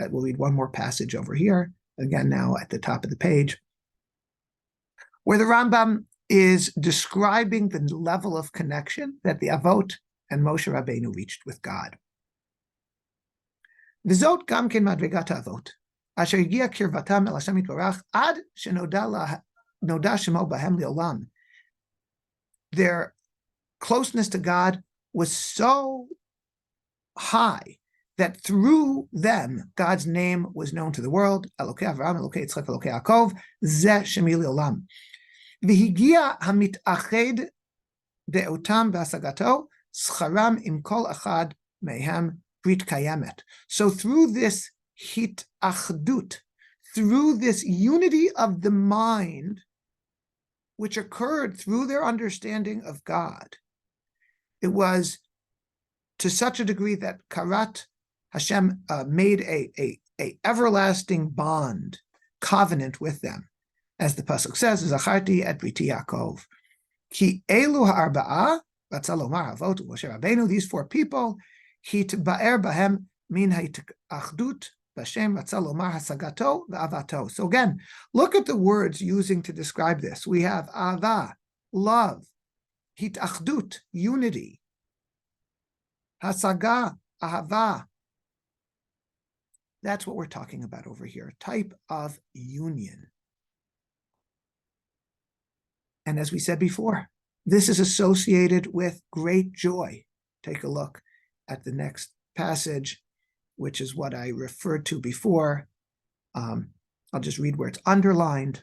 We'll read one more passage over here, again now at the top of the page, where the Rambam is describing the level of connection that the Avot and Moshe Rabbeinu reached with God. V'zot gam ken madrigat Avot, asher higia kirvatam el Hashem yitbarach ad shenoda shemo bahem leolam. Their closeness to God was so high that through them, God's name was known to the world. Elokei Avraham, Elokei Yitzchak, Elokei Yaakov, Zeh Shemi Leolam. V'higia hamitached de'otam v'asagato, scharam im kol achad mehem brit kayemet. So through this hitachdut, through this unity of the mind, which occurred through their understanding of God, it was to such a degree that Karat Hashem made a everlasting bond, covenant with them. As the pasuk says, Zacharti et briti Yaakov. Ki elu ha'arba'a, ratzalomar Avot Moshe Rabbeinu, these four people, hitba'er bahem min ha'itachdut b'shem ratzalomar hasagato v'avato. So again, look at the words using to describe this. We have ava, love, hitachdut, unity, hasaga, ahava. That's what we're talking about over here, a type of union. And as we said before, this is associated with great joy. Take a look at the next passage, which is what I referred to before. I'll just read where it's underlined.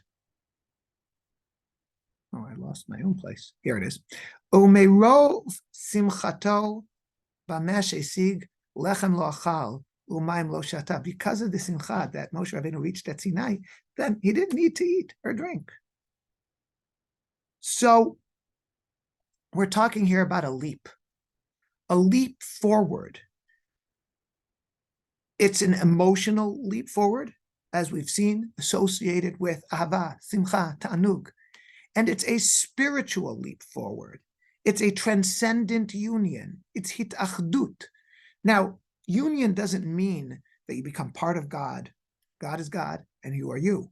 Oh, I lost my own place. Here it is. Umerov simchato bamesh esig lechem lo achal. Because of the simcha that Moshe Rabbeinu reached at Sinai, then he didn't need to eat or drink. So we're talking here about a leap forward. It's an emotional leap forward, as we've seen, associated with ahava, simcha, ta'anug. And it's a spiritual leap forward. It's a transcendent union. It's hitachdut. Now, union doesn't mean that you become part of God. God is God, and you are you.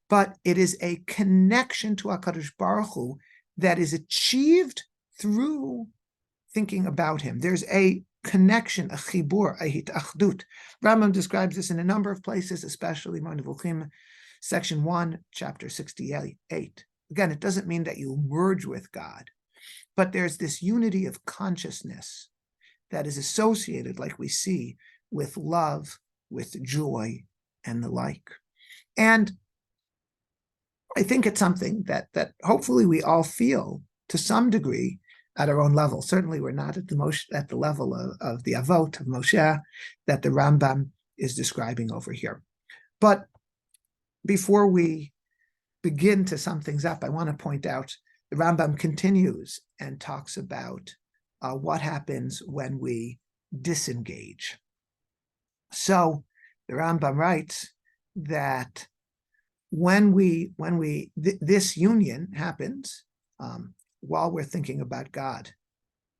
But it is a connection to HaKadosh Baruch Hu that is achieved through thinking about Him. There's a connection, a chibur, a hitachdut. Rambam describes this in a number of places, especially Nevuchim, section 1, chapter 68. Again, it doesn't mean that you merge with God, but there's this unity of consciousness that is associated, like we see, with love, with joy, and the like. And I think it's something that hopefully we all feel to some degree at our own level. Certainly we're not at the level of the Avot, of Moshe, that the Rambam is describing over here. But before we begin to sum things up, I want to point out the Rambam continues and talks about what happens when we disengage. So the Rambam writes that when this union happens while we're thinking about God.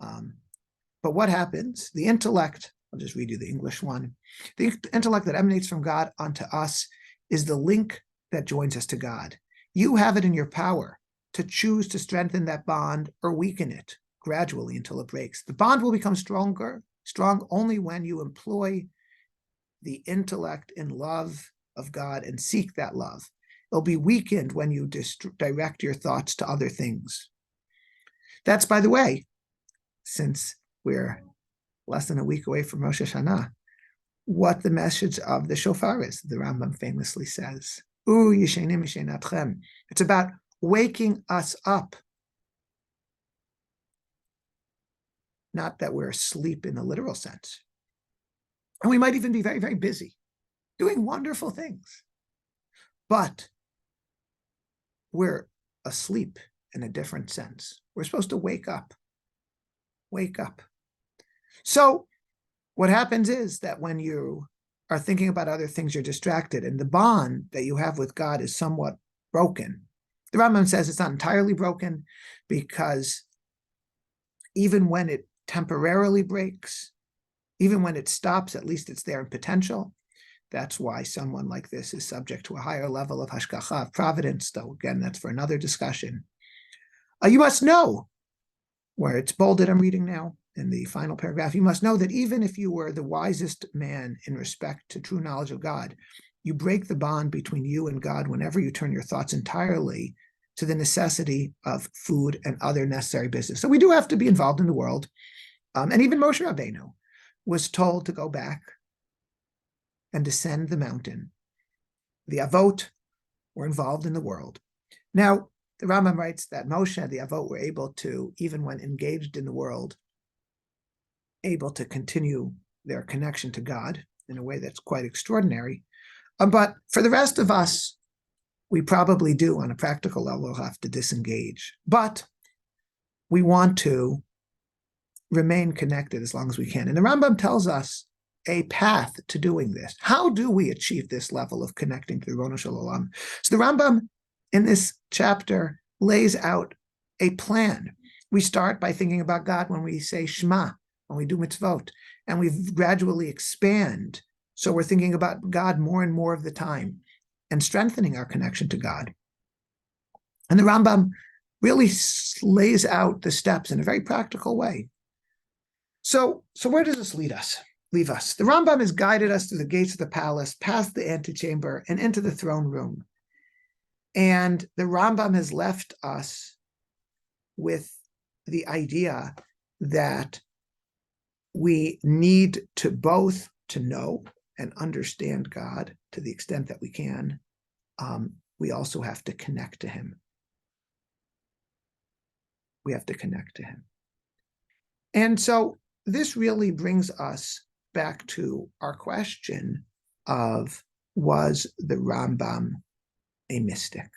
But what happens? The intellect, I'll just read you the English one. The intellect that emanates from God unto us is the link that joins us to God. You have it in your power to choose to strengthen that bond or weaken it gradually until it breaks. The bond will become strong only when you employ the intellect in love of God and seek that love. It'll be weakened when you direct your thoughts to other things. That's, by the way, since we're less than a week away from Rosh Hashanah, what the message of the shofar is. The Rambam famously says, it's about waking us up. Not that we're asleep in the literal sense. And we might even be very, very busy, doing wonderful things. But we're asleep in a different sense. We're supposed to wake up. Wake up. So what happens is that when you are thinking about other things, you're distracted, and the bond that you have with God is somewhat broken. The Rambam says it's not entirely broken, because even when it temporarily breaks, even when it stops, at least it's there in potential. That's why someone like this is subject to a higher level of hashgacha, of providence, though again, that's for another discussion. You must know, where it's bolded, I'm reading now in the final paragraph, you must know that even if you were the wisest man in respect to true knowledge of God, you break the bond between you and God whenever you turn your thoughts entirely to the necessity of food and other necessary business. So we do have to be involved in the world. And even Moshe Rabbeinu was told to go back and descend the mountain. The Avot were involved in the world. Now, the Rambam writes that Moshe and the Avot were able to, even when engaged in the world, able to continue their connection to God in a way that's quite extraordinary. But for the rest of us, we probably do, on a practical level, have to disengage. But we want to remain connected as long as we can. And the Rambam tells us a path to doing this. How do we achieve this level of connecting to the Ribono Shel Olam? So the Rambam, in this chapter, lays out a plan. We start by thinking about God when we say Shema, when we do mitzvot, and we gradually expand. So we're thinking about God more and more of the time and strengthening our connection to God. And the Rambam really lays out the steps in a very practical way. So where does this leave us? The Rambam has guided us through the gates of the palace, past the antechamber, and into the throne room. And the Rambam has left us with the idea that we need to both to know and understand God to the extent that we can. We also have to connect to him. We have to connect to him. And so this really brings us back to our question of, was the Rambam a mystic?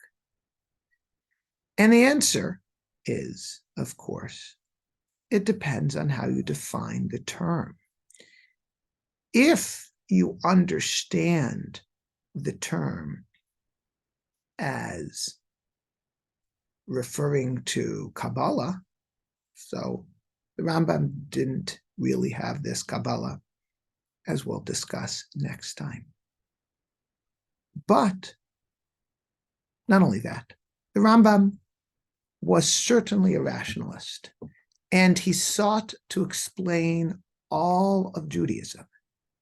And the answer is, of course, it depends on how you define the term. If you understand the term as referring to Kabbalah, so the Rambam didn't really have this Kabbalah, as we'll discuss next time. But not only that, the Rambam was certainly a rationalist, and he sought to explain all of Judaism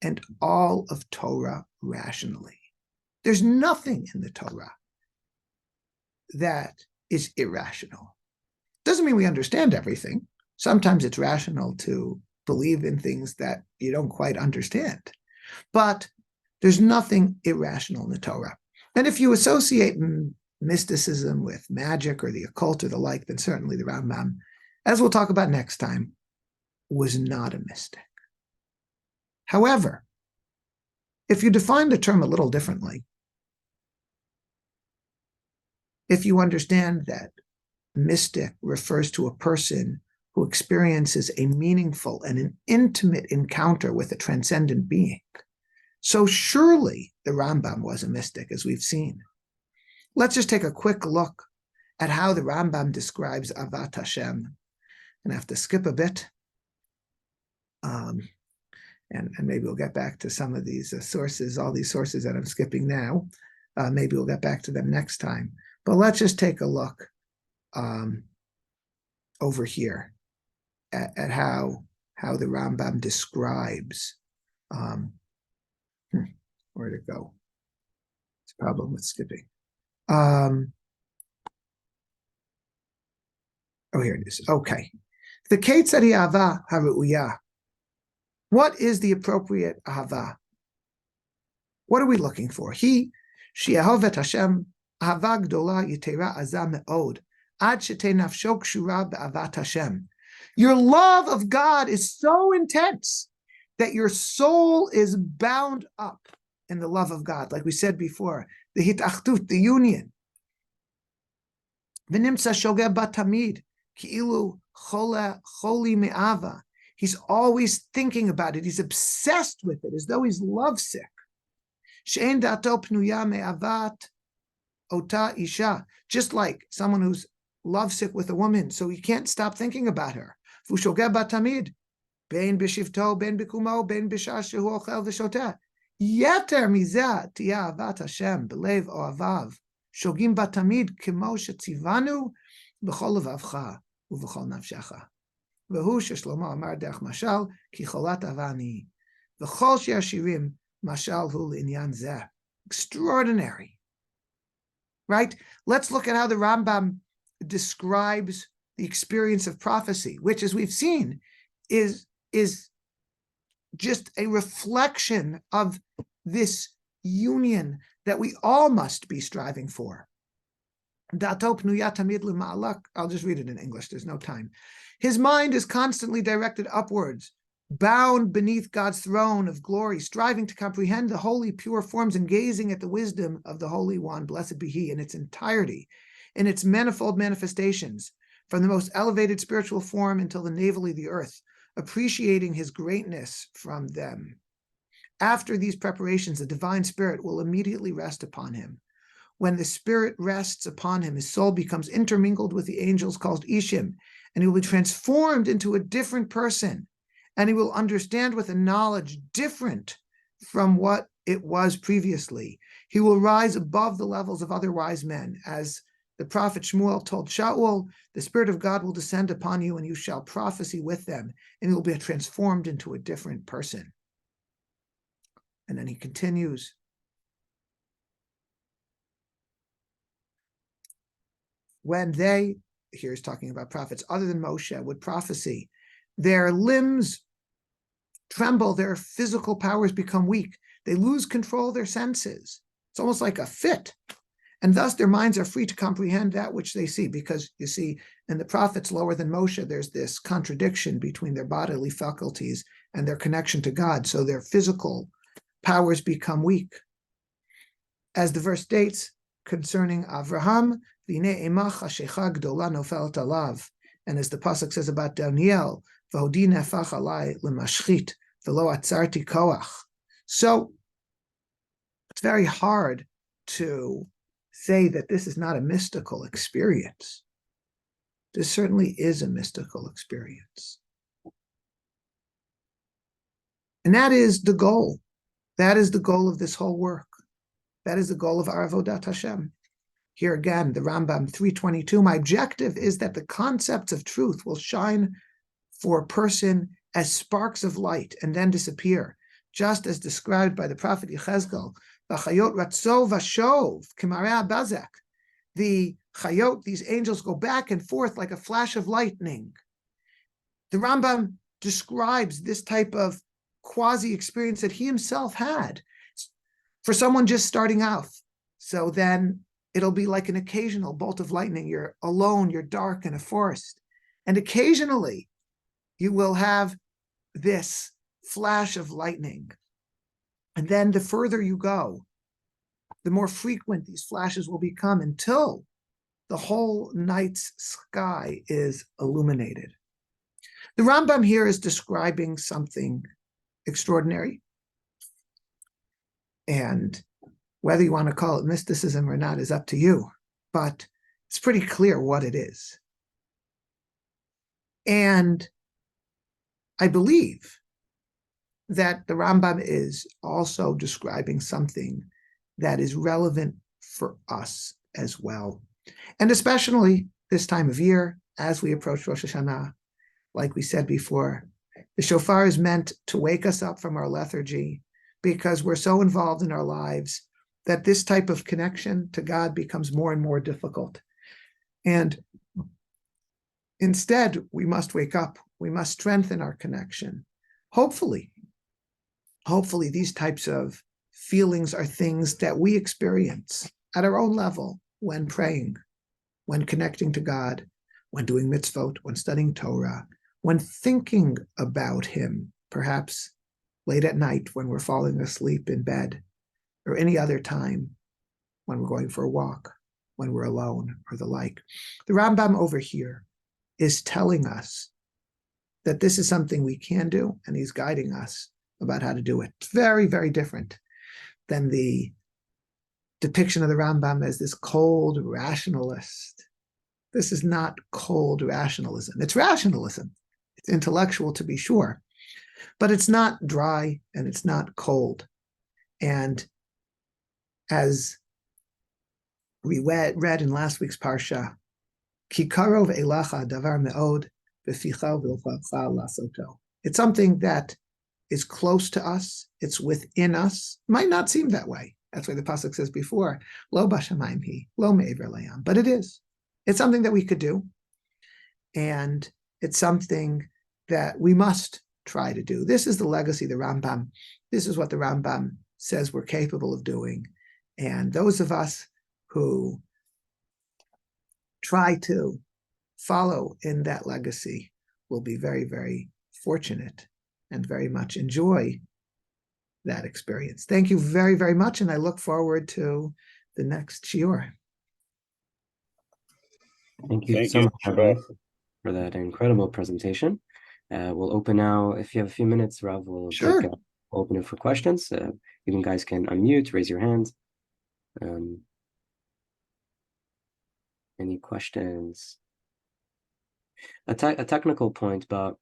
and all of Torah rationally. There's nothing in the Torah that is irrational. Doesn't mean we understand everything. Sometimes it's rational to believe in things that you don't quite understand. But there's nothing irrational in the Torah. And if you associate mysticism with magic or the occult or the like, then certainly the Rambam, as we'll talk about next time, was not a mystic. However, if you define the term a little differently, if you understand that mystic refers to a person who experiences a meaningful and an intimate encounter with a transcendent being, so surely the Rambam was a mystic, as we've seen. Let's just take a quick look at how the Rambam describes Avat Hashem. And I have to skip a bit. And maybe we'll get back to some of these sources, all these sources that I'm skipping now. Maybe we'll get back to them next time. But let's just take a look over here at how the Rambam describes, where to go? It's a problem with skipping. Oh, here it is. Okay. The Ketzari Ahava Haru'uyah. What is the appropriate Ahava? What are we looking for? He, She'ahovet Hashem, Ahava Gdola Yitera Azah Me'od, Ad Shete Nafsho Kshura Be'avat Hashem. Your love of God is so intense that your soul is bound up in the love of God. Like we said before, the hitachdut, the union. V'nimtza shogeh batamid, ki'ilu choli me'ava. He's always thinking about it. He's obsessed with it, as though he's lovesick. She'en dato pnuya me'avat ota isha. Just like someone who's lovesick with a woman, so he can't stop thinking about her. V'shogeh batamid, ben b'shivto, ben b'kumo, ben b'shah shehu ochel v'shoteh. Yeter mizeh tiyeh avat Hashem belev oavav, shogim batamid kemo shetzivanu b'chol levavcha uv'chol nafshecha. V'hu sheshlomo amar derech mashal ki cholat avani, v'chol she'ashirim mashal hu l'inyan zeh. Extraordinary, right? Let's look at how the Rambam describes the experience of prophecy, which, as we've seen, is just a reflection of this union that we all must be striving for. I'll just read it in English, there's no time. His mind is constantly directed upwards, bound beneath God's throne of glory, striving to comprehend the holy, pure forms and gazing at the wisdom of the Holy One, blessed be He, in its entirety, in its manifold manifestations, from the most elevated spiritual form until the navel of the earth, appreciating His greatness from them. After these preparations, the divine spirit will immediately rest upon him. When the spirit rests upon him, his soul becomes intermingled with the angels called Ishim, and he will be transformed into a different person, and he will understand with a knowledge different from what it was previously. He will rise above the levels of other wise men. As the prophet Shmuel told Shaul, the Spirit of God will descend upon you, and you shall prophesy with them, and you will be transformed into a different person. And then he continues. When they, here he's talking about prophets other than Moshe, would prophesy, their limbs tremble, their physical powers become weak. They lose control of their senses. It's almost like a fit. And thus their minds are free to comprehend that which they see, because you see, in the prophets lower than Moshe, there's this contradiction between their bodily faculties and their connection to God. So their physical powers become weak. As the verse states concerning Avraham, V'nei emach hashecha gdola nofelt alav. And as the pasuk says about Daniel, V'hodi nefach alai lemashchit, v'lo atzarti koach. So it's very hard to say that this is not a mystical experience. This certainly is a mystical experience. And that is the goal. That is the goal of this whole work. That is the goal of our Avodat Hashem. Here again, the Rambam 322, my objective is that the concepts of truth will shine for a person as sparks of light and then disappear, just as described by the prophet Yechezkel. V'chayot ratzo v'shov k'mareh bazek. The chayot, these angels, go back and forth like a flash of lightning. The Rambam describes this type of quasi-experience that he himself had for someone just starting out. So then it'll be like an occasional bolt of lightning. You're alone, you're dark in a forest. And occasionally you will have this flash of lightning. And then the further you go, the more frequent these flashes will become until the whole night's sky is illuminated. The Rambam here is describing something extraordinary. And whether you want to call it mysticism or not is up to you, but it's pretty clear what it is. And I believe that the Rambam is also describing something that is relevant for us as well. And especially this time of year, as we approach Rosh Hashanah, like we said before, the shofar is meant to wake us up from our lethargy, because we're so involved in our lives that this type of connection to God becomes more and more difficult. And instead, we must wake up. We must strengthen our connection. Hopefully, these types of feelings are things that we experience at our own level when praying, when connecting to God, when doing mitzvot, when studying Torah, when thinking about Him, perhaps late at night when we're falling asleep in bed, or any other time when we're going for a walk, when we're alone, or the like. The Rambam over here is telling us that this is something we can do, and he's guiding us about how to do it. It's very, very different than the depiction of the Rambam as this cold rationalist. This is not cold rationalism. It's rationalism. It's intellectual, to be sure, but it's not dry and it's not cold. And as we read in last week's Parsha, Ki karov elacha davar me'od b'ficha v'ilchacha lasoto. It's something that is close to us. It's within us. Might not seem that way. That's why the pasuk says before, lo b'shamayim hi, lo me'ever layam. But it is. It's something that we could do. And it's something that we must try to do. This is the legacy of the Rambam. This is what the Rambam says we're capable of doing. And those of us who try to follow in that legacy will be very, very fortunate and very much enjoy that experience. Thank you very, very much, and I look forward to the next shiur. Thank you so much, Rabbi, for that incredible presentation. We'll open now, if you have a few minutes, Rav, we'll open it for questions. You guys can unmute, raise your hands. Any questions? A technical point, but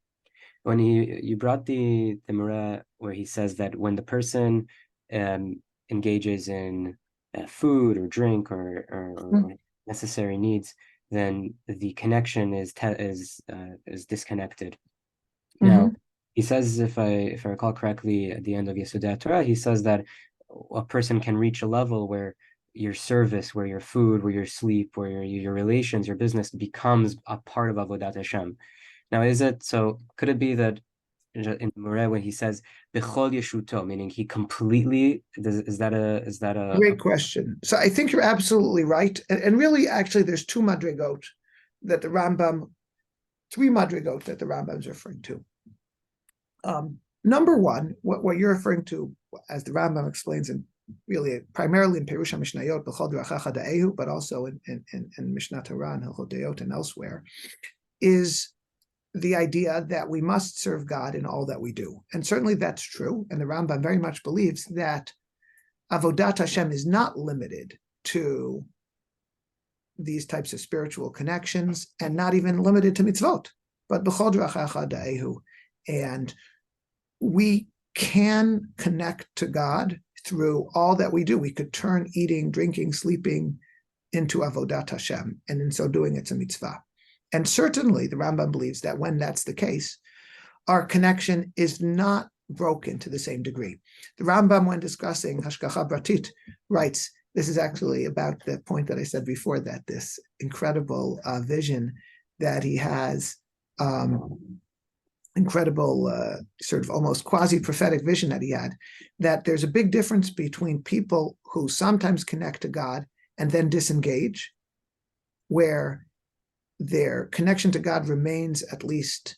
when you brought the Mureh where he says that when the person engages in food or drink or necessary needs, then the connection is disconnected. Now, he says, if I recall correctly, at the end of Yesodei Torah, he says that a person can reach a level where your service, where your food, where your sleep, where your relations, your business becomes a part of Avodat Hashem. Now, could it be that in Mureh when he says Bechol Yeshuto, meaning he completely, is that a great question? So I think you're absolutely right. And really, actually, there's two madrigot that the Rambam, three madrigot that the Rambam is referring to. Number one, what you're referring to, as the Rambam explains in really primarily in Perush HaMishnayot, B'chol D'rachacha Da'ehu, but also in Mishnah Torah and Hilchot Deot and elsewhere, is the idea that we must serve God in all that we do. And certainly that's true. And the Rambam very much believes that Avodat Hashem is not limited to these types of spiritual connections and not even limited to mitzvot, but B'chol D'rachacha Da'ehu. And we can connect to God through all that we do. We could turn eating, drinking, sleeping into Avodat Hashem, and in so doing, it's a mitzvah. And certainly, the Rambam believes that when that's the case, our connection is not broken to the same degree. The Rambam, when discussing Hashgacha Pratit, writes, this is actually about the point that I said before, that this incredible vision that he has, incredible sort of almost quasi-prophetic vision that he had, that there's a big difference between people who sometimes connect to God and then disengage, where their connection to God remains, at least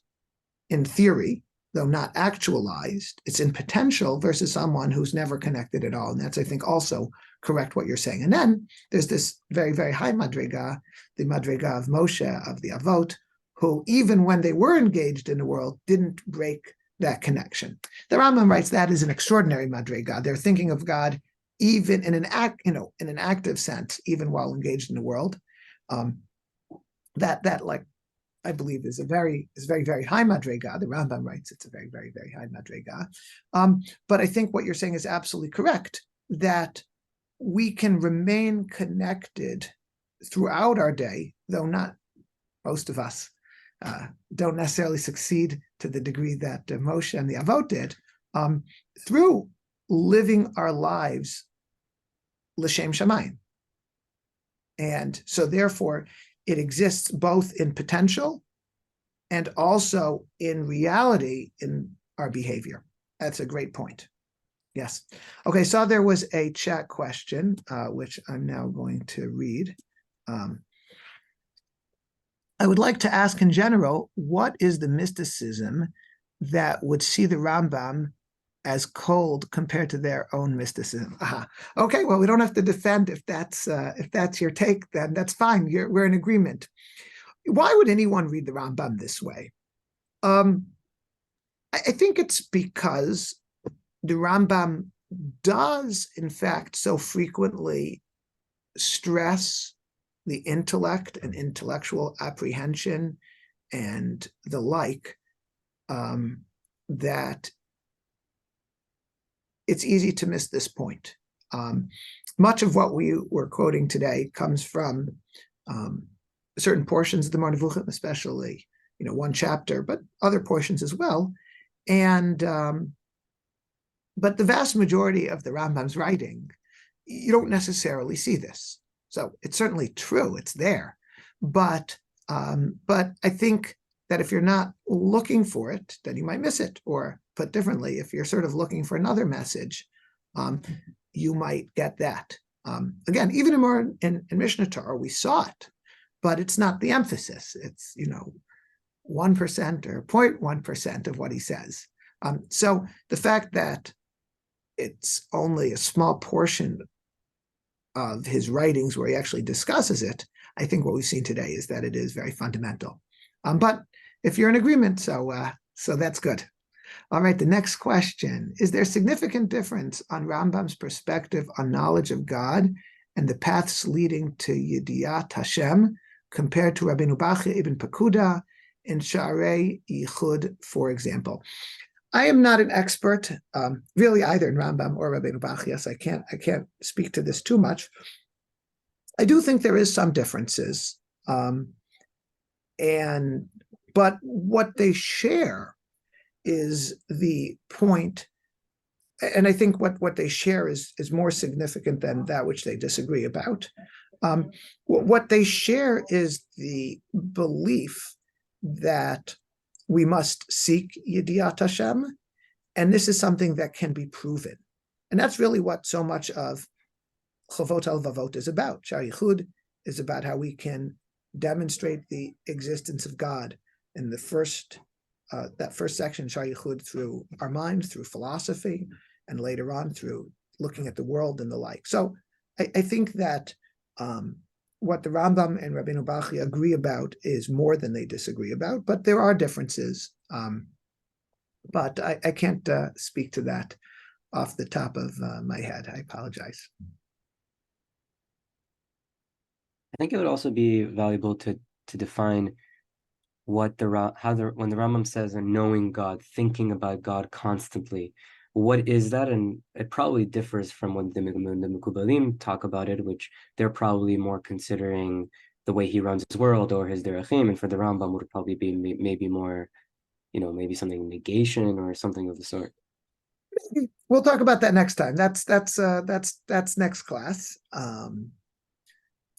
in theory, though not actualized, it's in potential, versus someone who's never connected at all. And that's, I think, also correct what you're saying. And then there's this very, very high madriga, the madriga of Moshe, of the Avot, who, even when they were engaged in the world, didn't break that connection. The Rambam writes that is an extraordinary madriga. They're thinking of God even in an active sense, even while engaged in the world. That like, I believe is very, very high madriga. The Rambam writes it's a very, very, very high madriga. But I think what you're saying is absolutely correct, that we can remain connected throughout our day, though not most of us don't necessarily succeed to the degree that Moshe and the Avot did, through living our lives l'shem shamayim. And so therefore, it exists both in potential and also in reality in our behavior. That's a great point. Yes. Okay, so there was a chat question, which I'm now going to read. I would like to ask in general, what is the mysticism that would see the Rambam as cold compared to their own mysticism? Okay, well, we don't have to defend if that's your take, then that's fine. We're in agreement. Why would anyone read the Rambam this way? I think it's because the Rambam does, in fact, so frequently stress the intellect and intellectual apprehension and the like, that it's easy to miss this point. Much of what we were quoting today comes from certain portions of the Moreh Nevuchim, especially, one chapter, but other portions as well. And but the vast majority of the Rambam's writing, you don't necessarily see this. So it's certainly true; it's there, but I think that if you're not looking for it, then you might miss it. Or put differently, if you're sort of looking for another message, you might get that. Again, even in Mishnah Torah, we saw it, but it's not the emphasis. It's 1% or 0.1% of what he says. So the fact that it's only a small portion of his writings where he actually discusses it, I think what we've seen today is that it is very fundamental. But if you're in agreement, so that's good. All right, the next question. Is there significant difference on Rambam's perspective on knowledge of God and the paths leading to Yediyat Hashem compared to Rabbeinu Bachya ibn Pakuda in Sha'arei Yichud, for example? I am not an expert, really, either in Rambam or Rabbeinu Bachya, so I can't speak to this too much. I do think there is some differences, but what they share is the point, and I think what they share is more significant than that which they disagree about. What they share is the belief that we must seek Yediyat Hashem, and this is something that can be proven. And that's really what so much of Chavot al-Vavot is about. Sha'ar Yichud is about how we can demonstrate the existence of God in the first that first section, Sha'ar Yichud, through our mind, through philosophy, and later on through looking at the world and the like. So I think that what the Rambam and Rabbeinu Bachya agree about is more than they disagree about, but there are differences. But I can't speak to that off the top of my head. I apologize. I think it would also be valuable to define when the Rambam says and knowing God, thinking about God constantly, what is that? And it probably differs from when the Mekubalim talk about it, which they're probably more considering the way he runs his world or his derechim, and for the Rambam would probably be maybe more, maybe something negation or something of the sort. Maybe. We'll talk about that next time. That's next class.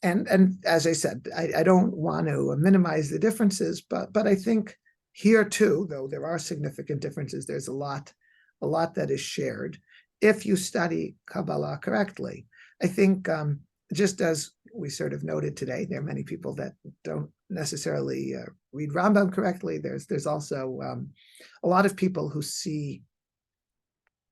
And as I said, I don't want to minimize the differences, but I think here too, though there are significant differences, there's a lot that is shared if you study Kabbalah correctly. I think just as we sort of noted today, there are many people that don't necessarily read Rambam correctly. There's also a lot of people who see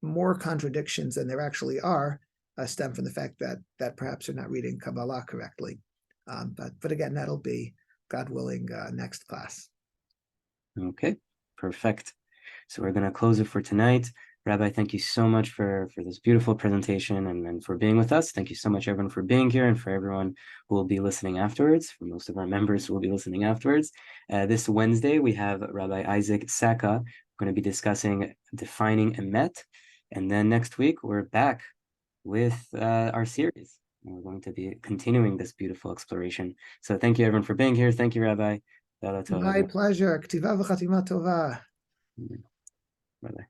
more contradictions than there actually are, stem from the fact that perhaps they're not reading Kabbalah correctly. But again, that'll be, God willing, next class. Okay, perfect. So we're going to close it for tonight. Rabbi, thank you so much for this beautiful presentation and for being with us. Thank you so much, everyone, for being here, and for everyone who will be listening afterwards, for most of our members who will be listening afterwards. This Wednesday, we have Rabbi Isaac Saka going to be discussing defining emet. And then next week, we're back with our series. And we're going to be continuing this beautiful exploration. So thank you, everyone, for being here. Thank you, Rabbi. My pleasure. K'tiva v'chatima tova. Bye-bye.